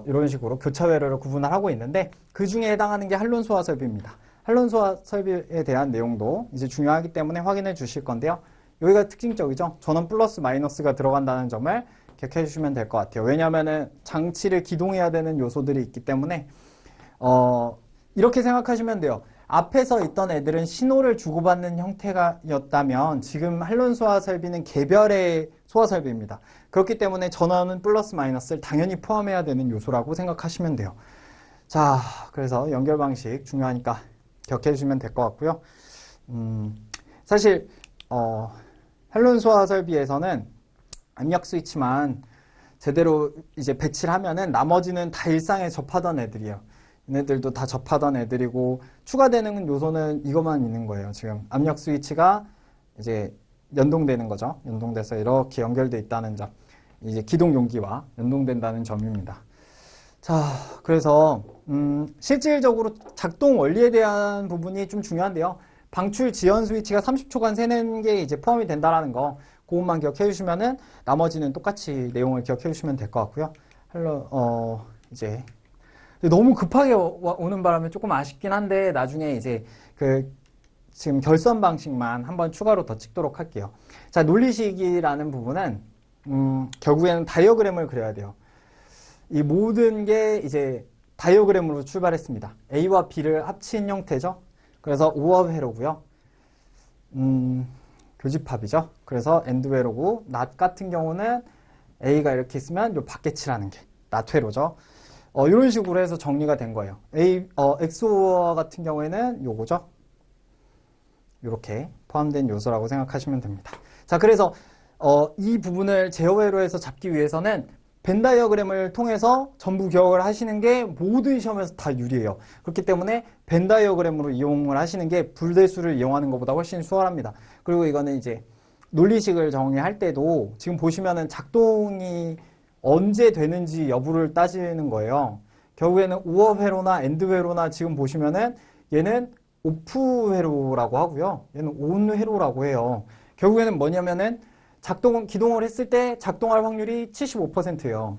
이런 식으로 교차회로를 구분을 하고 있는데 그 중에 해당하는 게 한론소화 설비입니다. 한론소화 설비에 대한 내용도 이제 중요하기 때문에 확인해 주실 건데요. 여기가 특징적이죠. 전원 플러스 마이너스가 들어간다는 점을 기억해 주시면 될 것 같아요. 왜냐하면은 장치를 기동해야 되는 요소들이 있기 때문에 이렇게 생각하시면 돼요. 앞에서 있던 애들은 신호를 주고받는 형태였다면 지금 한론소화 설비는 개별의 소화 설비입니다. 그렇기 때문에 전원은 플러스 마이너스를 당연히 포함해야 되는 요소라고 생각하시면 돼요. 자, 그래서 연결 방식 중요하니까 기억해 주시면 될 것 같고요. 사실 한론소화 설비에서는 압력 스위치만 제대로 이제 배치를 하면은 나머지는 다 일상에 접하던 애들이에요. 얘네들도 다 접하던 애들이고 추가되는 요소는 이것만 있는 거예요. 지금 압력 스위치가 이제 연동되는 거죠. 연동돼서 이렇게 연결돼 있다는 점. 이제 기동 용기와 연동된다는 점입니다. 자, 그래서 실질적으로 작동 원리에 대한 부분이 좀 중요한데요. 방출 지연 스위치가 30초간 새는 게 이제 포함이 된다라는 거. 그것만 기억해 주시면은 나머지는 똑같이 내용을 기억해 주시면 될 것 같고요. 이제 너무 급하게 오는 바람에 조금 아쉽긴 한데 나중에 이제 지금 결선 방식만 한번 추가로 더 찍도록 할게요. 자, 논리식이라는 부분은 결국에는 다이어그램을 그려야 돼요. 이 모든 게 이제 다이어그램으로 출발했습니다. A와 B를 합친 형태죠. 그래서 오업 회로고요. 교집합이죠. 그래서 엔드 회로고 낫 같은 경우는 A가 이렇게 있으면 요 밖에 칠하는 게 낫 회로죠. 이런 식으로 해서 정리가 된 거예요. XOR 같은 경우에는 요거죠. 이렇게 포함된 요소라고 생각하시면 됩니다. 자, 그래서 이 부분을 제어회로에서 잡기 위해서는 벤 다이어그램을 통해서 전부 기억을 하시는 게 모든 시험에서 다 유리해요. 그렇기 때문에 벤 다이어그램으로 이용을 하시는 게 불대수를 이용하는 것보다 훨씬 수월합니다. 그리고 이거는 이제 논리식을 정의할 때도 지금 보시면은 작동이 언제 되는지 여부를 따지는 거예요. 결국에는 오업 회로나 엔드 회로나 지금 보시면은 얘는 오프 회로라고 하고요. 얘는 온 회로라고 해요. 결국에는 뭐냐면은 기동을 했을 때 작동할 확률이 75%예요.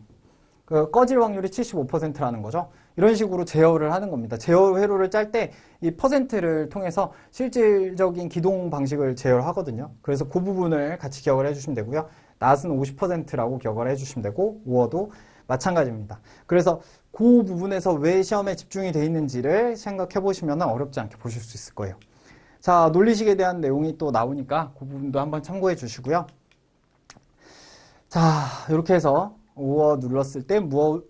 꺼질 확률이 75%라는 거죠. 이런 식으로 제어를 하는 겁니다. 제어 회로를 짤 때 이 퍼센트를 통해서 실질적인 기동 방식을 제어를 하거든요. 그래서 그 부분을 같이 기억을 해주시면 되고요. 낫은 50%라고 기억을 해주시면 되고 우어도 마찬가지입니다. 그래서 그 부분에서 왜 시험에 집중이 돼 있는지를 생각해 보시면 어렵지 않게 보실 수 있을 거예요. 자, 논리식에 대한 내용이 또 나오니까 그 부분도 한번 참고해 주시고요. 자, 이렇게 해서 우어 눌렀을 때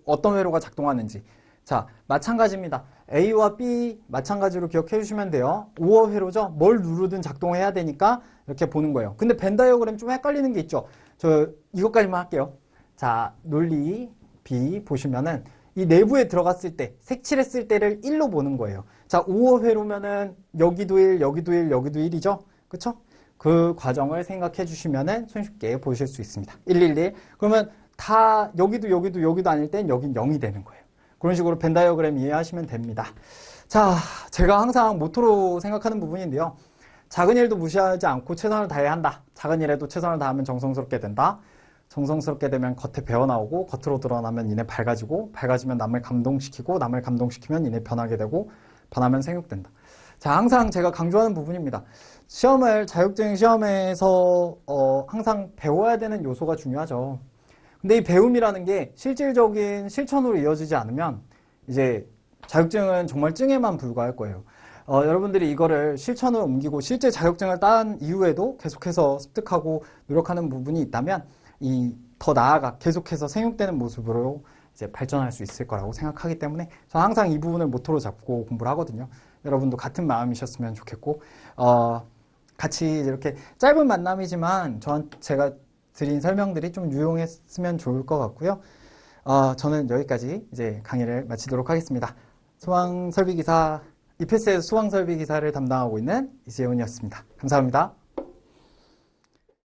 어떤 회로가 작동하는지. 자, 마찬가지입니다. A와 B 마찬가지로 기억해 주시면 돼요. 우어 회로죠. 뭘 누르든 작동해야 되니까 이렇게 보는 거예요. 근데 벤 다이어그램 좀 헷갈리는 게 있죠. 저 이것까지만 할게요. 자, 논리 B 보시면은 이 내부에 들어갔을 때, 색칠했을 때를 1로 보는 거예요. 자, 우어 회로면은 여기도 1, 여기도 1, 여기도 1이죠. 그쵸? 그 과정을 생각해 주시면은 손쉽게 보실 수 있습니다. 111. 그러면 다 여기도 아닐 땐 여긴 0이 되는 거예요. 그런 식으로 벤 다이어그램 이해하시면 됩니다. 자, 제가 항상 모토로 생각하는 부분인데요. 작은 일도 무시하지 않고 최선을 다해야 한다. 작은 일에도 최선을 다하면 정성스럽게 된다. 정성스럽게 되면 겉에 배어나오고 겉으로 드러나면 이내 밝아지고 밝아지면 남을 감동시키고 남을 감동시키면 이내 변하게 되고 변하면 생육된다. 자, 항상 제가 강조하는 부분입니다. 자격증 시험에서 항상 배워야 되는 요소가 중요하죠. 근데 이 배움이라는 게 실질적인 실천으로 이어지지 않으면 이제 자격증은 정말 증에만 불과할 거예요. 여러분들이 이거를 실천으로 옮기고 실제 자격증을 딴 이후에도 계속해서 습득하고 노력하는 부분이 있다면 더 나아가 계속해서 생육되는 모습으로 이제 발전할 수 있을 거라고 생각하기 때문에 저는 항상 이 부분을 모토로 잡고 공부를 하거든요. 여러분도 같은 마음이셨으면 좋겠고 같이 이렇게 짧은 만남이지만 제가 드린 설명들이 좀 유용했으면 좋을 것 같고요. 저는 여기까지 이제 강의를 마치도록 하겠습니다. 이패스에서 수강설비기사를 담당하고 있는 이재훈이었습니다. 감사합니다.